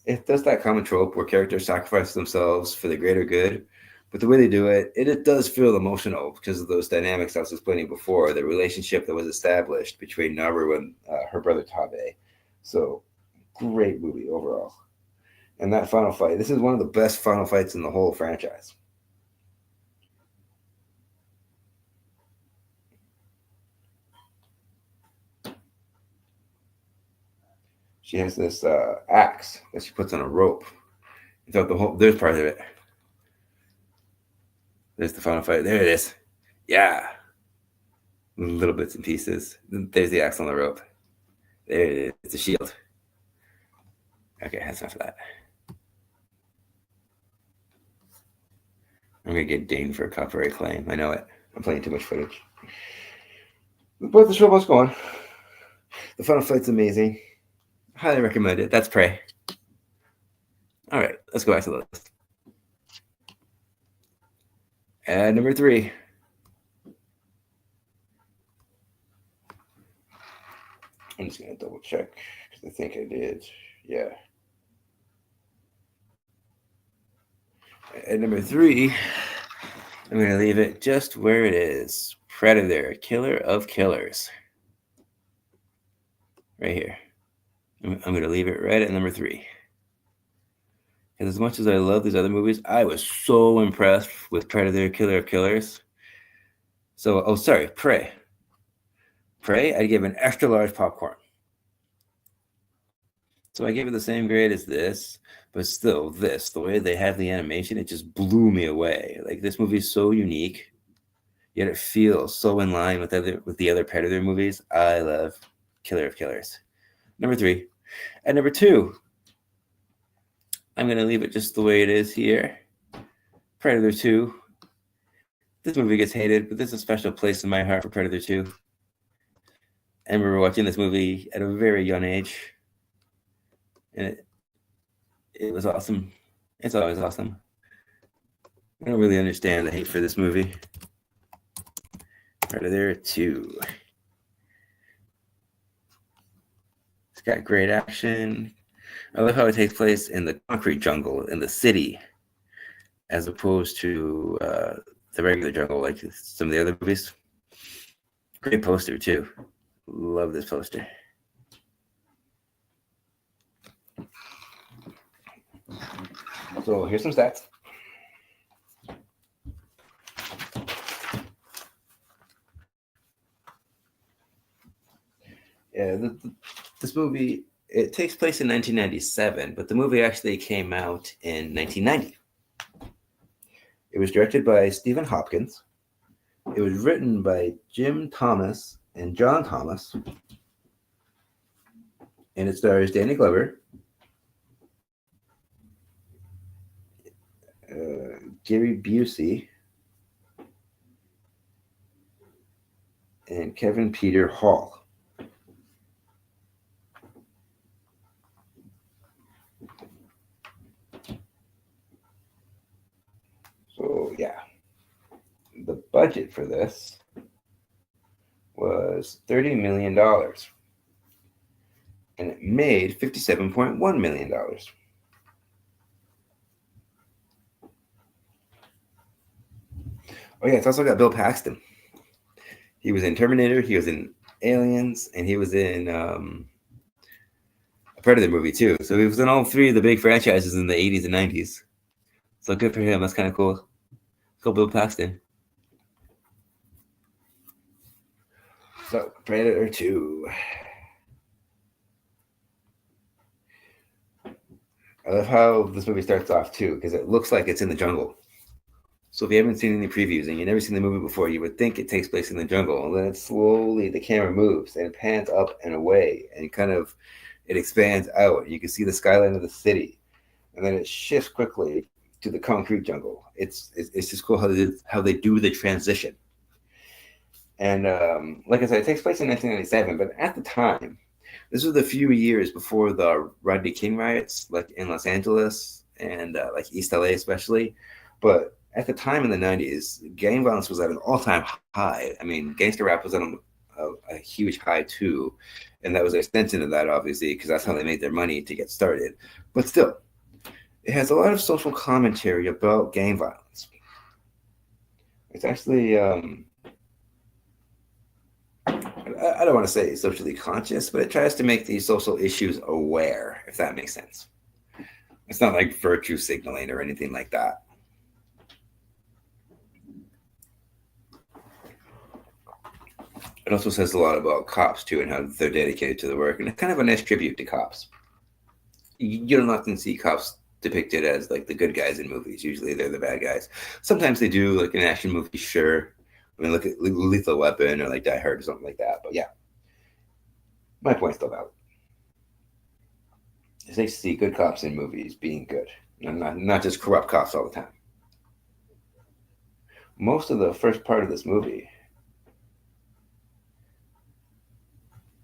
Speaker 1: it does that common trope where characters sacrifice themselves for the greater good. But the way they do it, it does feel emotional because of those dynamics I was explaining before, the relationship that was established between Naru and her brother Tabe. So, great movie overall. And that final fight, this is one of the best final fights in the whole franchise. She has this axe that she puts on a rope. So there's part of it. There's the final fight. There it is. Yeah. Little bits and pieces. There's the axe on the rope. There it is. It's a shield. Okay, that's enough of that. I'm gonna get dinged for a copyright claim. I know it. I'm playing too much footage. But the show must go on. The final fight's amazing. Highly recommend it. That's Prey. All right, let's go back to the list. At number 3. I'm just gonna double check because I think I did. Yeah. At number 3, I'm gonna leave it just where it is. Predator, Killer of Killers. Right here. I'm gonna leave it right at number 3. And as much as I love these other movies, I was so impressed with Predator, Killer of Killers. So, Prey. Prey, I give an extra large popcorn. So I gave it the same grade as this, but still, the way they have the animation, it just blew me away. Like, this movie is so unique, yet it feels so in line with the other Predator movies. I love Killer of Killers. Number 3. At number 2, I'm going to leave it just the way it is here. Predator 2. This movie gets hated, but there's a special place in my heart for Predator 2. I remember watching this movie at a very young age, and it was awesome. It's always awesome. I don't really understand the hate for this movie. Predator 2. It's got great action. I love how it takes place in the concrete jungle in the city, as opposed to the regular jungle like some of the other movies. Great poster too. Love this poster. So here's some stats. Yeah, this movie, it takes place in 1997, but the movie actually came out in 1990. It was directed by Stephen Hopkins. It was written by Jim Thomas and John Thomas. And it stars Danny Glover, Gary Busey, and Kevin Peter Hall. So, yeah. The budget for this was $30 million. And it made $57.1 million. Oh, yeah, it's also got Bill Paxton. He was in Terminator, he was in Aliens, and he was in a Predator movie, too. So he was in all 3 of the big franchises in the 80s and 90s. So good for him. That's kind of cool. Go Bill Paxton. So, Predator 2. I love how this movie starts off, too, because it looks like it's in the jungle. So if you haven't seen any previews and you've never seen the movie before, you would think it takes place in the jungle. And then the camera moves and it pans up and away and it expands out. You can see the skyline of the city. And then it shifts quickly to the concrete jungle. It's just cool how they do the transition. And like I said, it takes place in 1997, but at the time, this was a few years before the Rodney King riots, like in Los Angeles and like East LA especially. But at the time in the 90s, gang violence was at an all-time high. I mean, gangster rap was at a huge high too. And that was an extension of that, obviously, because that's how they made their money to get started. But still, it has a lot of social commentary about gang violence. It's actually, I don't want to say socially conscious, but it tries to make these social issues aware, if that makes sense. It's not like virtue signaling or anything like that. It also says a lot about cops, too, and how they're dedicated to the work. And it's kind of a nice tribute to cops. You don't often see cops depicted as, like, the good guys in movies. Usually they're the bad guys. Sometimes they do, like, in action movies, sure. I mean, look at Lethal Weapon or, like, Die Hard or something like that. But, yeah. My point's still valid. It's nice to see good cops in movies being good. And not just corrupt cops all the time. Most of the first part of this movie,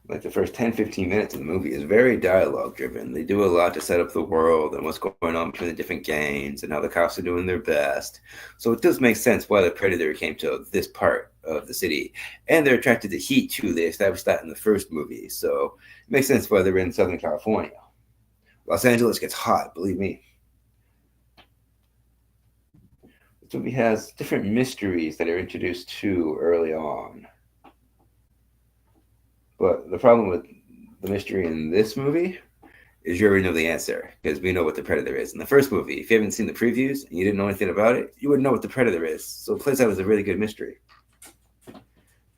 Speaker 1: like the first 10, 15 minutes of the movie, is very dialogue driven. They do a lot to set up the world and what's going on between the different gangs and how the cops are doing their best. So it does make sense why the Predator came to this part of the city. And they're attracted to heat too. They established that in the first movie. So it makes sense why they're in Southern California. Los Angeles gets hot, believe me. This movie has different mysteries that are introduced too early on. But the problem with the mystery in this movie is you already know the answer because we know what the Predator is. In the first movie, if you haven't seen the previews and you didn't know anything about it, you wouldn't know what the Predator is. So it plays out as a really good mystery.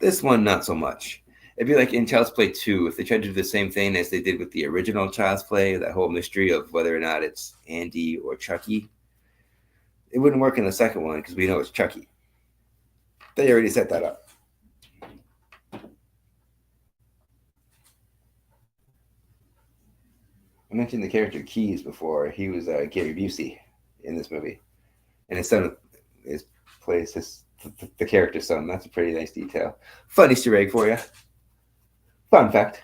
Speaker 1: This one, not so much. It'd be like in Child's Play 2 if they tried to do the same thing as they did with the original Child's Play, that whole mystery of whether or not it's Andy or Chucky. It wouldn't work in the second one because we know it's Chucky. They already set that up. I mentioned the character Keys before. He was Gary Busey in this movie, and his son plays the character's son. That's a pretty nice detail. Fun Easter egg for you. Fun fact.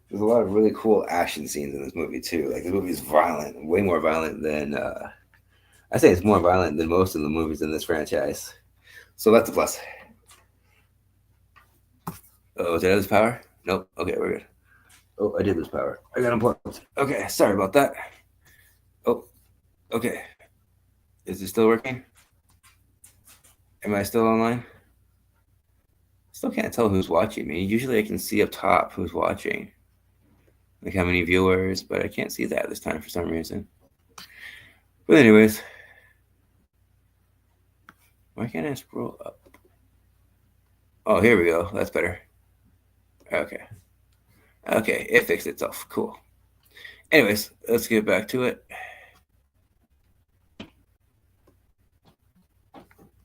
Speaker 1: There's a lot of really cool action scenes in this movie too. Like the movie is violent, way more violent than I say it's more violent than most of the movies in this franchise. So that's a plus. Oh, did I lose power? Nope. Okay, we're good. Oh, I did lose power. I got unplugged. Okay, sorry about that. Oh, okay. Is it still working? Am I still online? Still can't tell who's watching me. Usually I can see up top who's watching. Like how many viewers, but I can't see that this time for some reason. But anyways, why can't I scroll up? Oh, here we go. That's better. Okay. Okay, it fixed itself. Cool. Anyways, let's get back to it.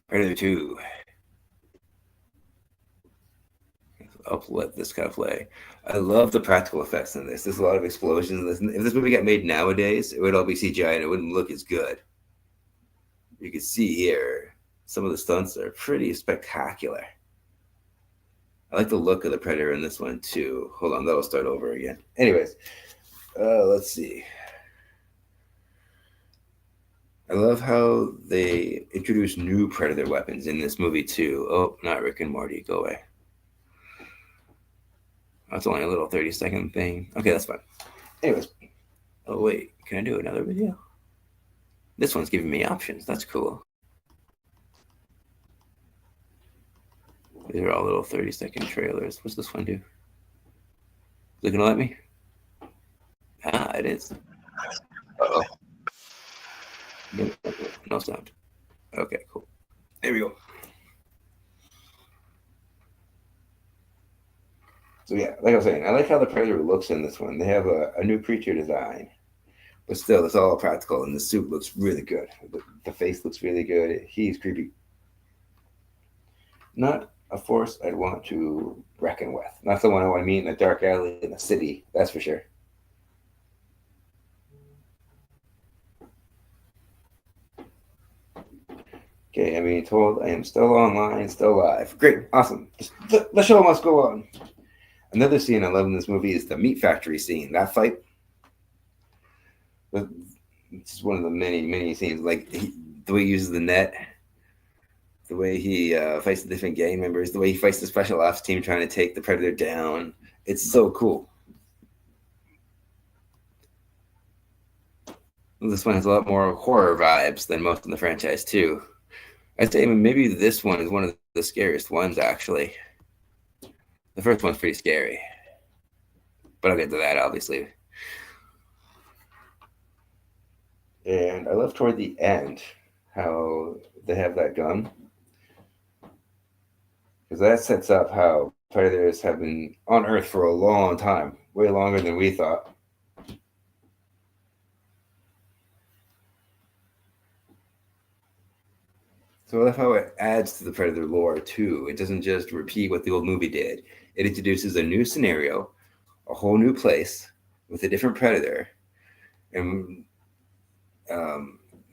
Speaker 1: Predator 2. I'll let this kind of play. I love the practical effects in this. There's a lot of explosions. If this movie got made nowadays, it would all be CGI and it wouldn't look as good. You can see here, some of the stunts are pretty spectacular. I like the look of the Predator in this one too. Hold on, that'll start over again. Anyways, let's see. I love how they introduce new Predator weapons in this movie too. Oh, not Rick and Morty. Go away. That's only a little 30-second thing. Okay, that's fine. Anyways. Oh, wait. Can I do another video? This one's giving me options. That's cool. These are all little 30-second trailers. What's this one do? Is it going to let me? Ah, it is. Uh-oh. No sound. Okay, cool. There we go. So yeah, like I was saying, I like how the Predator looks in this one. They have a new creature design, but still, it's all practical, and the suit looks really good. The face looks really good. He's creepy. Not a force I'd want to reckon with. Not someone I want to meet in a dark alley in a city. That's for sure. Okay, I'm being told I am still online, still live. Great, awesome. The show must go on. Another scene I love in this movie is the meat factory scene. That fight. It's one of the many scenes. Like the way he uses the net, the way he fights the different gang members, the way he fights the special ops team trying to take the Predator down. It's so cool. This one has a lot more horror vibes than most in the franchise too. I'd say maybe this one is one of the scariest ones, actually. The first one's pretty scary. But I'll get to that, obviously. And I love toward the end how they have that gun. Because that sets up how Predators have been on Earth for a long time. Way longer than we thought. So I love how it adds to the Predator lore too. It doesn't just repeat what the old movie did. It introduces a new scenario, a whole new place with a different Predator, and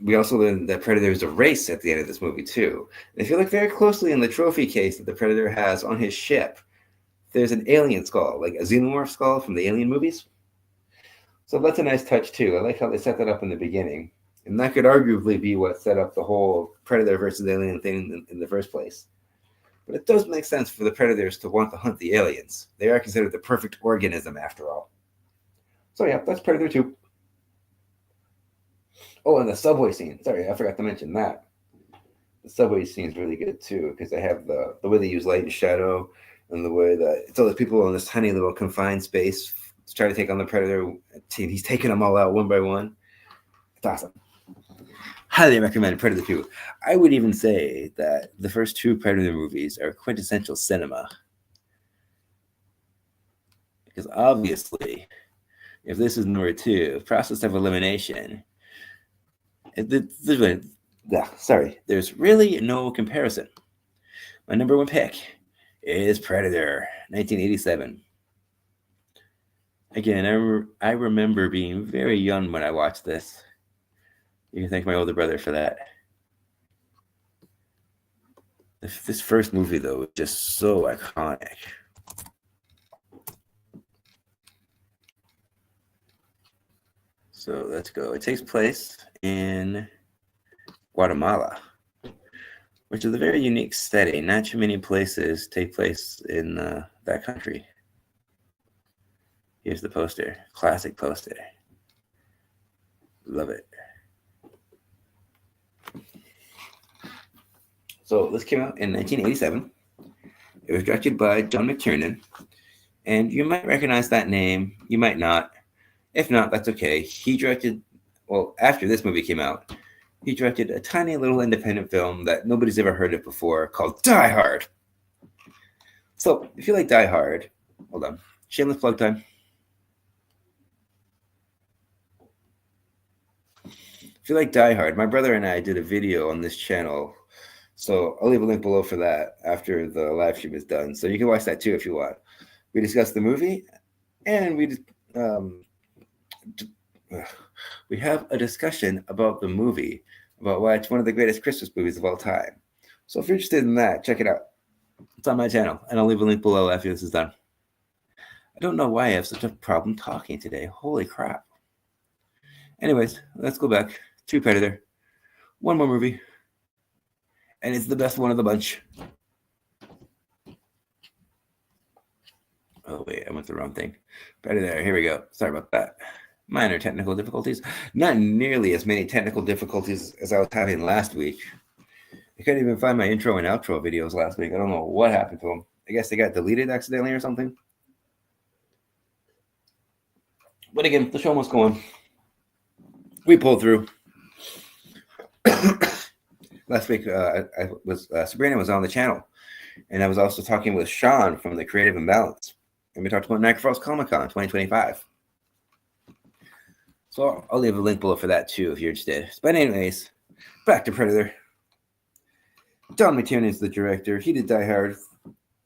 Speaker 1: We also learn that Predator is a race at the end of this movie too. And if you look very closely in the trophy case that the Predator has on his ship, there's an alien skull, like a xenomorph skull from the Alien movies. So that's a nice touch too. I like how they set that up in the beginning, and that could arguably be what set up the whole Predator versus Alien thing in the first place. But it does make sense for the Predators to want to hunt the aliens. They are considered the perfect organism after all. So yeah, that's Predator 2. Oh, and the subway scene. Sorry, I forgot to mention that. The subway scene is really good too, because they have the way they use light and shadow, and the way that it's all those people in this tiny little confined space to try to take on the Predator. He's taking them all out one by one. It's awesome. Highly recommend Predator 2. I would even say that the first two Predator movies are quintessential cinema. Because obviously, if this is number 2, process of elimination, there's really no comparison. My number 1 pick is Predator, 1987. Again, I remember being very young when I watched this. You can thank my older brother for that. This first movie, though, is just so iconic. So let's go. It takes place in Guatemala, which is a very unique setting. Not too many places take place in that country. Here's the poster. Classic poster. Love it. So this came out in 1987. It was directed by John McTiernan. And you might recognize that name. You might not. If not, that's okay. He directed, well, after this movie came out, he directed a tiny little independent film that nobody's ever heard of before called Die Hard. So if you like Die Hard, hold on. Shameless plug time. If you like Die Hard, my brother and I did a video on this channel. So I'll leave a link below for that after the live stream is done. So you can watch that too if you want. We discussed the movie, and we have a discussion about the movie, about why it's one of the greatest Christmas movies of all time. So if you're interested in that, check it out. It's on my channel, and I'll leave a link below after this is done. I don't know why I have such a problem talking today. Holy crap. Anyways, let's go back to Predator. One more movie, and it's the best one of the bunch. Oh, wait, I went the wrong thing. Predator, here we go. Sorry about that. Minor technical difficulties. Not nearly as many technical difficulties as I was having last week. I couldn't even find my intro and outro videos last week. I don't know what happened to them. I guess they got deleted accidentally or something. But again, the show must go on. We pulled through. Last week, Sabrina was on the channel, and I was also talking with Sean from the Creative Imbalance, and we talked about Niagara Falls Comic Con 2025. So I'll leave a link below for that too if you're interested. But anyways, back to Predator. John McTiernan is the director. He did Die Hard.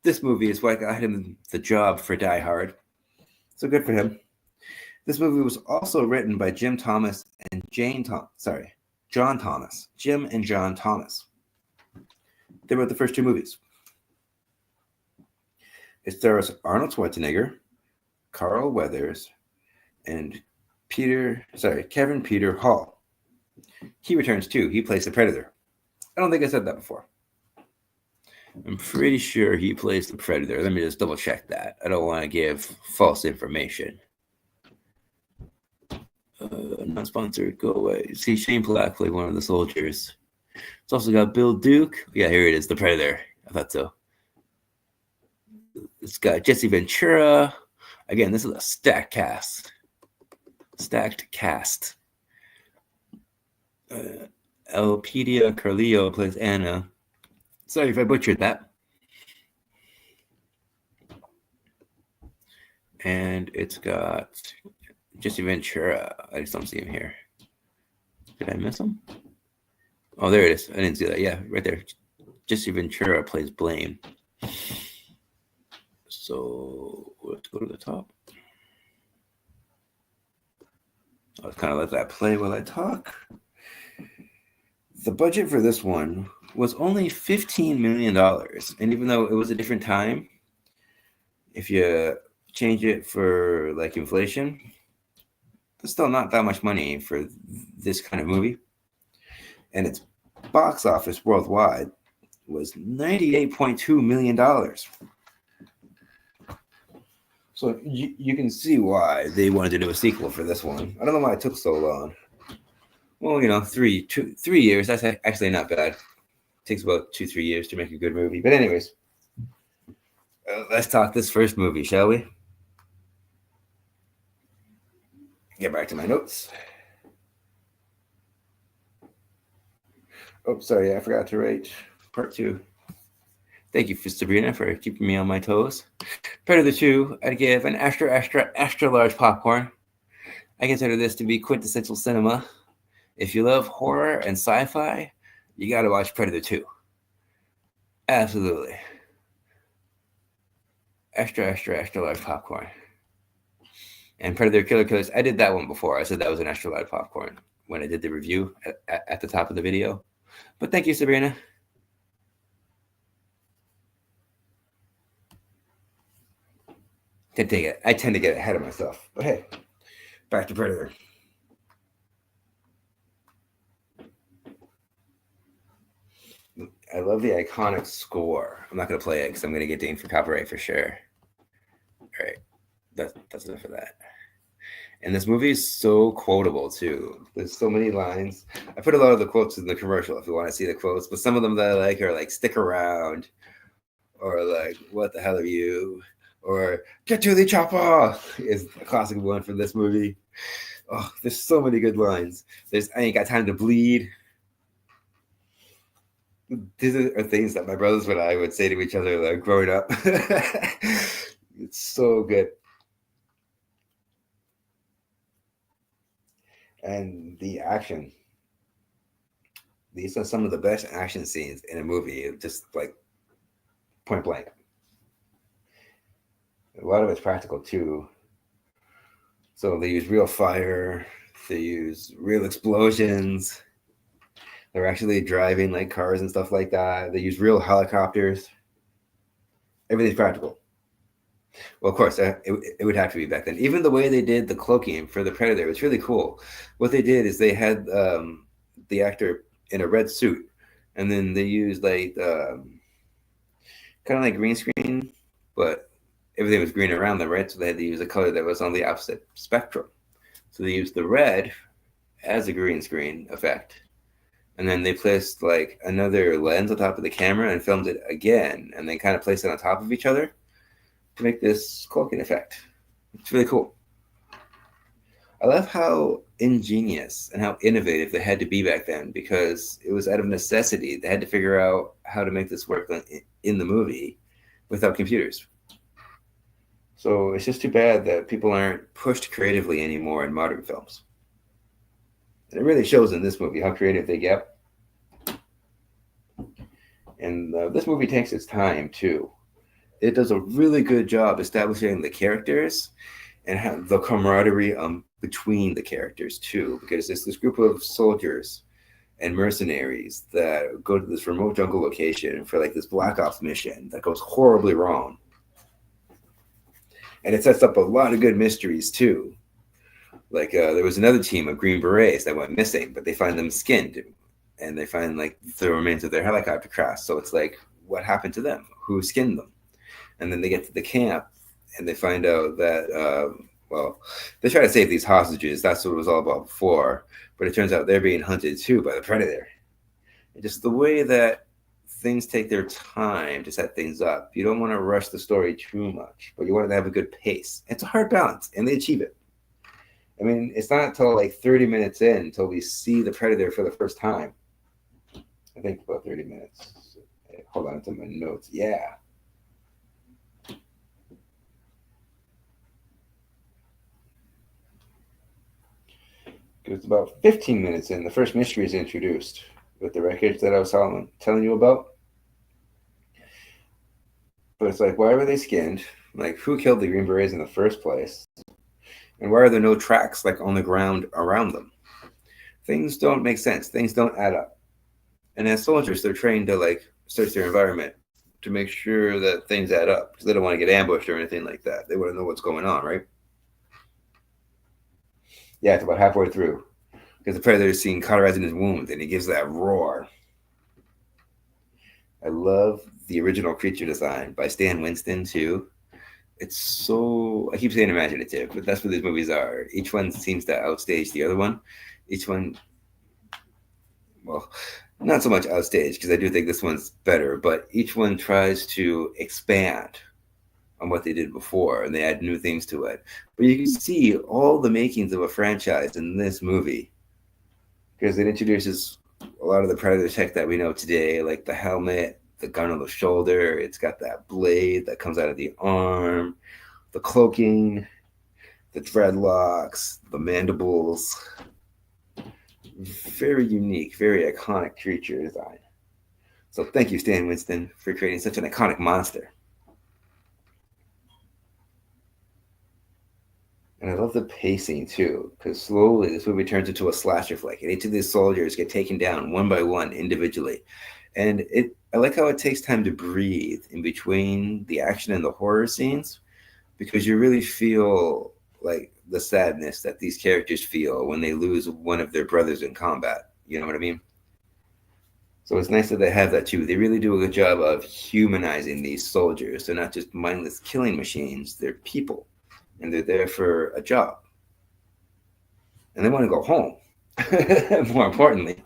Speaker 1: This movie is what got him the job for Die Hard. So good for him. This movie was also written by John Thomas. Jim and John Thomas. They wrote the first two movies. It stars Arnold Schwarzenegger, Carl Weathers, and Kevin Peter Hall. He returns too. He plays the Predator. I don't think I said that before. I'm pretty sure he plays the Predator. Let me just double check that. I don't want to give false information. Not sponsored. Go away. See, Shane Black played one of the soldiers. It's also got Bill Duke. Yeah, here it is, the Predator. I thought so. It's got Jesse Ventura. Again, this is a stacked cast. Elpidia Carlillo plays Anna. Sorry if I butchered that. And it's got Jesse Ventura. I just don't see him here. Did I miss him? Oh, there it is. I didn't see that. Yeah, right there. Jesse Ventura plays Blaine. So let's go to the top. I'll kind of let that play while I talk. The budget for this one was only $15 million. And even though it was a different time, if you change it for like inflation, there's still not that much money for this kind of movie. And its box office worldwide was $98.2 million. So you can see why they wanted to do a sequel for this one. I don't know why it took so long. Well, 3 years. That's actually not bad. It takes about 2-3 years to make a good movie. But anyways, let's talk this first movie, shall we? Get back to my notes. Oh, sorry, I forgot to write part 2. Thank you, Sabrina, for keeping me on my toes. Predator 2, I'd give an extra large popcorn. I consider this to be quintessential cinema. If you love horror and sci-fi, you gotta watch Predator 2. Absolutely. Extra large popcorn. And Predator Killers, I did that one before. I said that was an extra large popcorn when I did the review at the top of the video. But thank you, Sabrina. I tend to get ahead of myself. But hey, back to Predator. I love the iconic score. I'm not going to play it because I'm going to get dinged for copyright for sure. All right, that's enough of that. And this movie is so quotable too. There's so many lines. I put a lot of the quotes in the commercial if you want to see the quotes, but some of them that I like are like "stick around," or like "what the hell are you," or "get to the chopper" is a classic one from this movie. Oh, there's so many good lines. I ain't got time to bleed. These are things that my brothers and I would say to each other like growing up. It's so good. And the action. These are some of the best action scenes in a movie, just like point blank. A lot of it's practical too. So they use real fire, they use real explosions. They're actually driving like cars and stuff like that. They use real helicopters. Everything's practical. Well, of course, it would have to be back then. Even the way they did the cloaking for the Predator was really cool. What they did is they had the actor in a red suit, and then they used like kind of like green screen, but everything was green around them, right? So they had to use a color that was on the opposite spectrum. So they used the red as a green screen effect. And then they placed like another lens on top of the camera and filmed it again, and then kind of placed it on top of each other to make this cloaking effect. It's really cool. I love how ingenious and how innovative they had to be back then, because it was out of necessity. They had to figure out how to make this work in the movie without computers. So it's just too bad that people aren't pushed creatively anymore in modern films. And it really shows in this movie how creative they get. And this movie takes its time too. It does a really good job establishing the characters and how the camaraderie between the characters too, because there's this group of soldiers and mercenaries that go to this remote jungle location for like this Black Ops mission that goes horribly wrong. And it sets up a lot of good mysteries too. Like there was another team of Green Berets that went missing, but they find them skinned, and they find like the remains of their helicopter crash. So it's like, what happened to them? Who skinned them? And then they get to the camp, and they find out that they try to save these hostages. That's what it was all about before. But it turns out they're being hunted too by the Predator. And just the way that things take their time to set things up. You don't want to rush the story too much, but you want it to have a good pace. It's a hard balance, and they achieve it. I mean, it's not until like 30 minutes in until we see the Predator for the first time. I think about 30 minutes. Hold on to my notes. Yeah. It's about 15 minutes in. The first mystery is introduced with the wreckage that I was telling you about. But it's like, why were they skinned? Like, who killed the Green Berets in the first place? And why are there no tracks like on the ground around them? Things don't make sense. Things don't add up. And as soldiers, they're trained to like search their environment to make sure that things add up because they don't want to get ambushed or anything like that. They want to know what's going on, right? Yeah, it's about halfway through because the predator is seen cauterizing his wound and he gives that roar. I love the original creature design by Stan Winston too. It's so, I keep saying imaginative, but that's what these movies are. Each one seems to outstage the other one. Each one, well, not so much outstage because I do think this one's better, but each one tries to expand on what they did before and they add new things to it. But you can see all the makings of a franchise in this movie because it introduces a lot of the Predator tech that we know today, like the helmet, the gun on the shoulder. It's got that blade that comes out of the arm, the cloaking, the dreadlocks, the mandibles. Very unique, very iconic creature design. So thank you, Stan Winston, for creating such an iconic monster. And I love the pacing too, because slowly this movie turns into a slasher flick, and each of these soldiers get taken down one by one individually. And I like how it takes time to breathe in between the action and the horror scenes, because you really feel like the sadness that these characters feel when they lose one of their brothers in combat. You know what I mean? So it's nice that they have that too. They really do a good job of humanizing these soldiers. They're not just mindless killing machines, they're people and they're there for a job. And they want to go home, more importantly.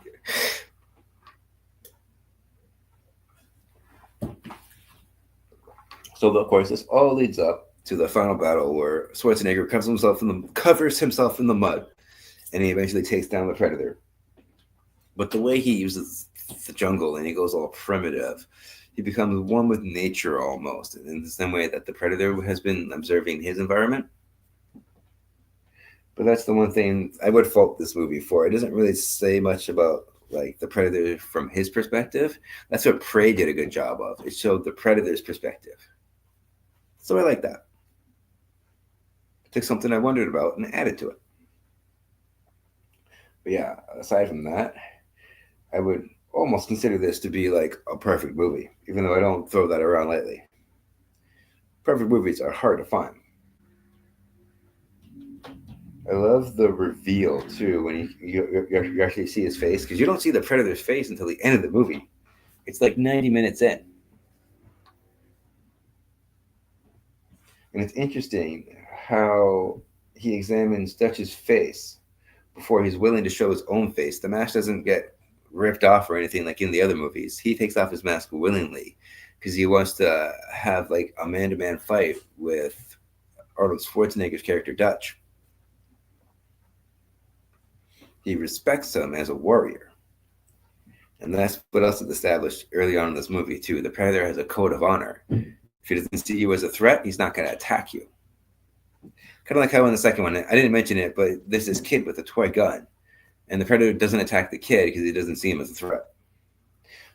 Speaker 1: So, of course, this all leads up to the final battle where Schwarzenegger covers himself in the mud and he eventually takes down the Predator. But the way he uses the jungle and he goes all primitive, he becomes one with nature almost, in the same way that the Predator has been observing his environment. But that's the one thing I would fault this movie for. It doesn't really say much about like the Predator from his perspective. That's what Prey did a good job of. It showed the Predator's perspective. So I like that. Took something I wondered about and added to it. But yeah, aside from that, I would almost consider this to be like a perfect movie, even though I don't throw that around lately. Perfect movies are hard to find. I love the reveal too when you actually see his face, because you don't see the Predator's face until the end of the movie. It's like 90 minutes in. And it's interesting how he examines Dutch's face before he's willing to show his own face. The mask doesn't get ripped off or anything like in the other movies. He takes off his mask willingly because he wants to have like a man-to-man fight with Arnold Schwarzenegger's character Dutch. He respects him as a warrior. And that's what else is established early on in this movie, too. The Predator has a code of honor. If he doesn't see you as a threat, he's not going to attack you. Kind of like how in the second one, I didn't mention it, but there's this kid with a toy gun. And the Predator doesn't attack the kid because he doesn't see him as a threat.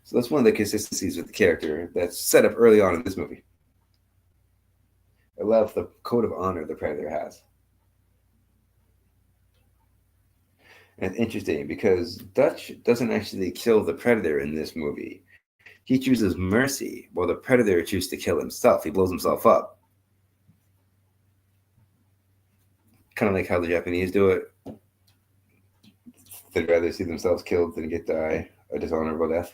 Speaker 1: So that's one of the consistencies with the character that's set up early on in this movie. I love the code of honor the Predator has. And it's interesting because Dutch doesn't actually kill the Predator in this movie. He chooses mercy while the Predator chooses to kill himself. He blows himself up. Kind of like how the Japanese do it. They'd rather see themselves killed than die a dishonorable death.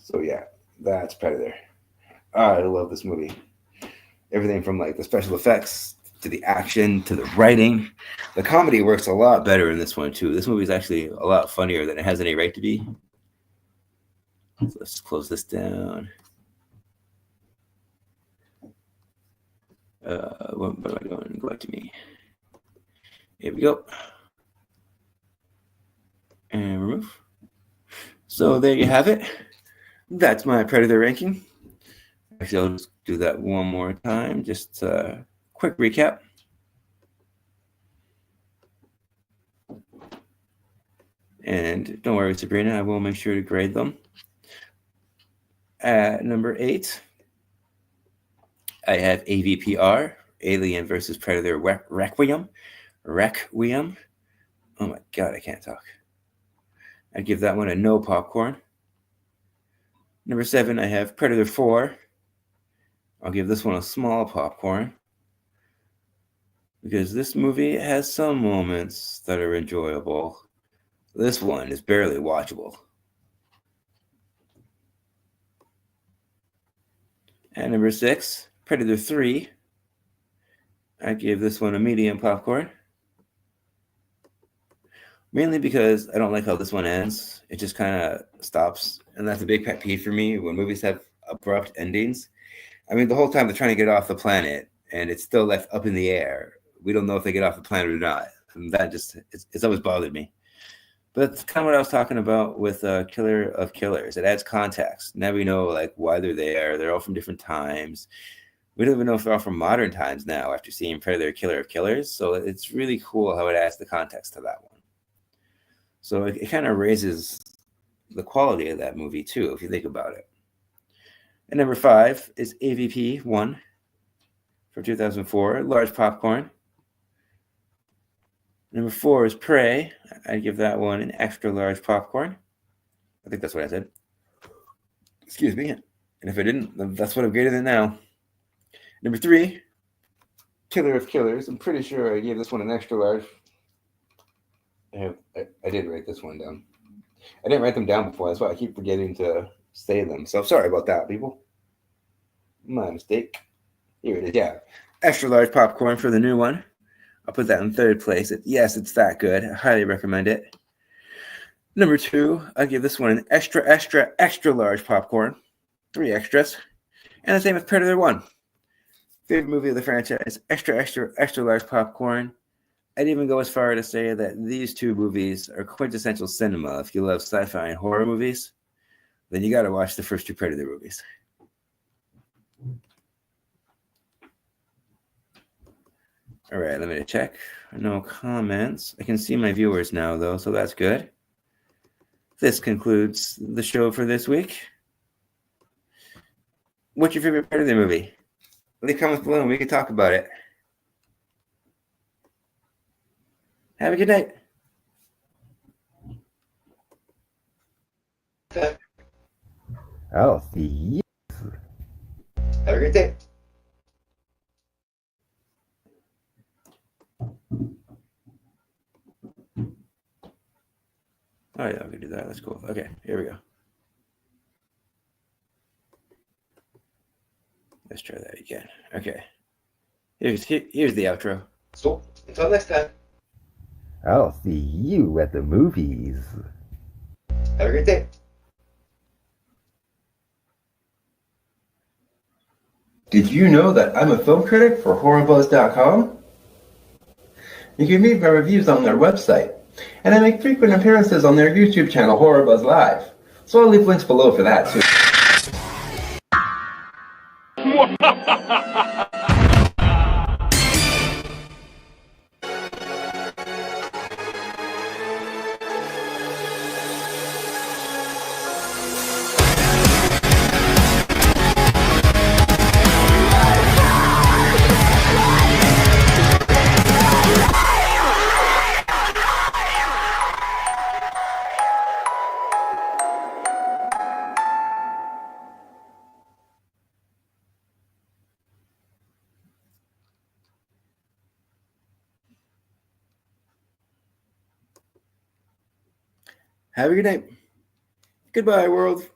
Speaker 1: So yeah, that's Predator. I love this movie. Everything from like the special effects to the action to the writing. The comedy works a lot better in this one too. This movie is actually a lot funnier than it has any right to be. So let's close this down. What am I doing? Go back to me. Here we go. And remove. So there you have it. That's my Predator ranking. Actually, I'll just do that one more time. Just a quick recap. And don't worry, Sabrina, I will make sure to grade them. At number 8, I have AVPR, Alien versus Predator Requiem. Requiem. Oh my god, I can't talk. I'd give that one a no popcorn. Number 7, I have Predator 4. I'll give this one a small popcorn, because this movie has some moments that are enjoyable. This one is barely watchable. And number 6, Predator 3. I give this one a medium popcorn. Mainly because I don't like how this one ends. It just kind of stops. And that's a big pet peeve for me when movies have abrupt endings. I mean, the whole time they're trying to get off the planet and it's still left up in the air. We don't know if they get off the planet or not. And that just, it's always bothered me. But that's kind of what I was talking about with Killer of Killers. It adds context. Now we know like why they're there. They're all from different times. We don't even know if they're all from modern times now after seeing Predator Killer of Killers. So it's really cool how it adds the context to that one. So it kind of raises the quality of that movie too, if you think about it. And number 5 is AVP 1 for 2004, large popcorn. Number 4 is Prey. I'd give that one an extra large popcorn. I think that's what I said. Excuse me. And if I didn't, that's what I'm graded it now. Number 3, Killer of Killers. I'm pretty sure I gave this one an extra large. I did write this one down. I didn't write them down before. That's why I keep forgetting to say them. So sorry about that, people. My mistake. Here it is. Yeah. Extra large popcorn for the new one. I'll put that in 3rd place. Yes, it's that good. I highly recommend it. Number 2, I'll give this one an extra, extra, extra large popcorn. 3 extras. And the same with Predator 1. Favorite movie of the franchise. Extra, extra, extra large popcorn. I'd even go as far to say that these 2 movies are quintessential cinema. If you love sci-fi and horror movies, then you got to watch the first 2 Predator movies. All right, let me check. No comments. I can see my viewers now, though, so that's good. This concludes the show for this week. What's your favorite Predator movie? Leave comments below and we can talk about it. Have a good night. I'll see you. Have a great day. Oh yeah, we can do that. That's cool. Okay, here we go. Let's try that again. Okay. Here's the outro. So, until next time. I'll see you at the movies. Have a great day. Did you know that I'm a film critic for HorrorBuzz.com? You can read my reviews on their website, and I make frequent appearances on their YouTube channel, HorrorBuzz Live. So I'll leave links below for that too. Have a good night. Goodbye, world.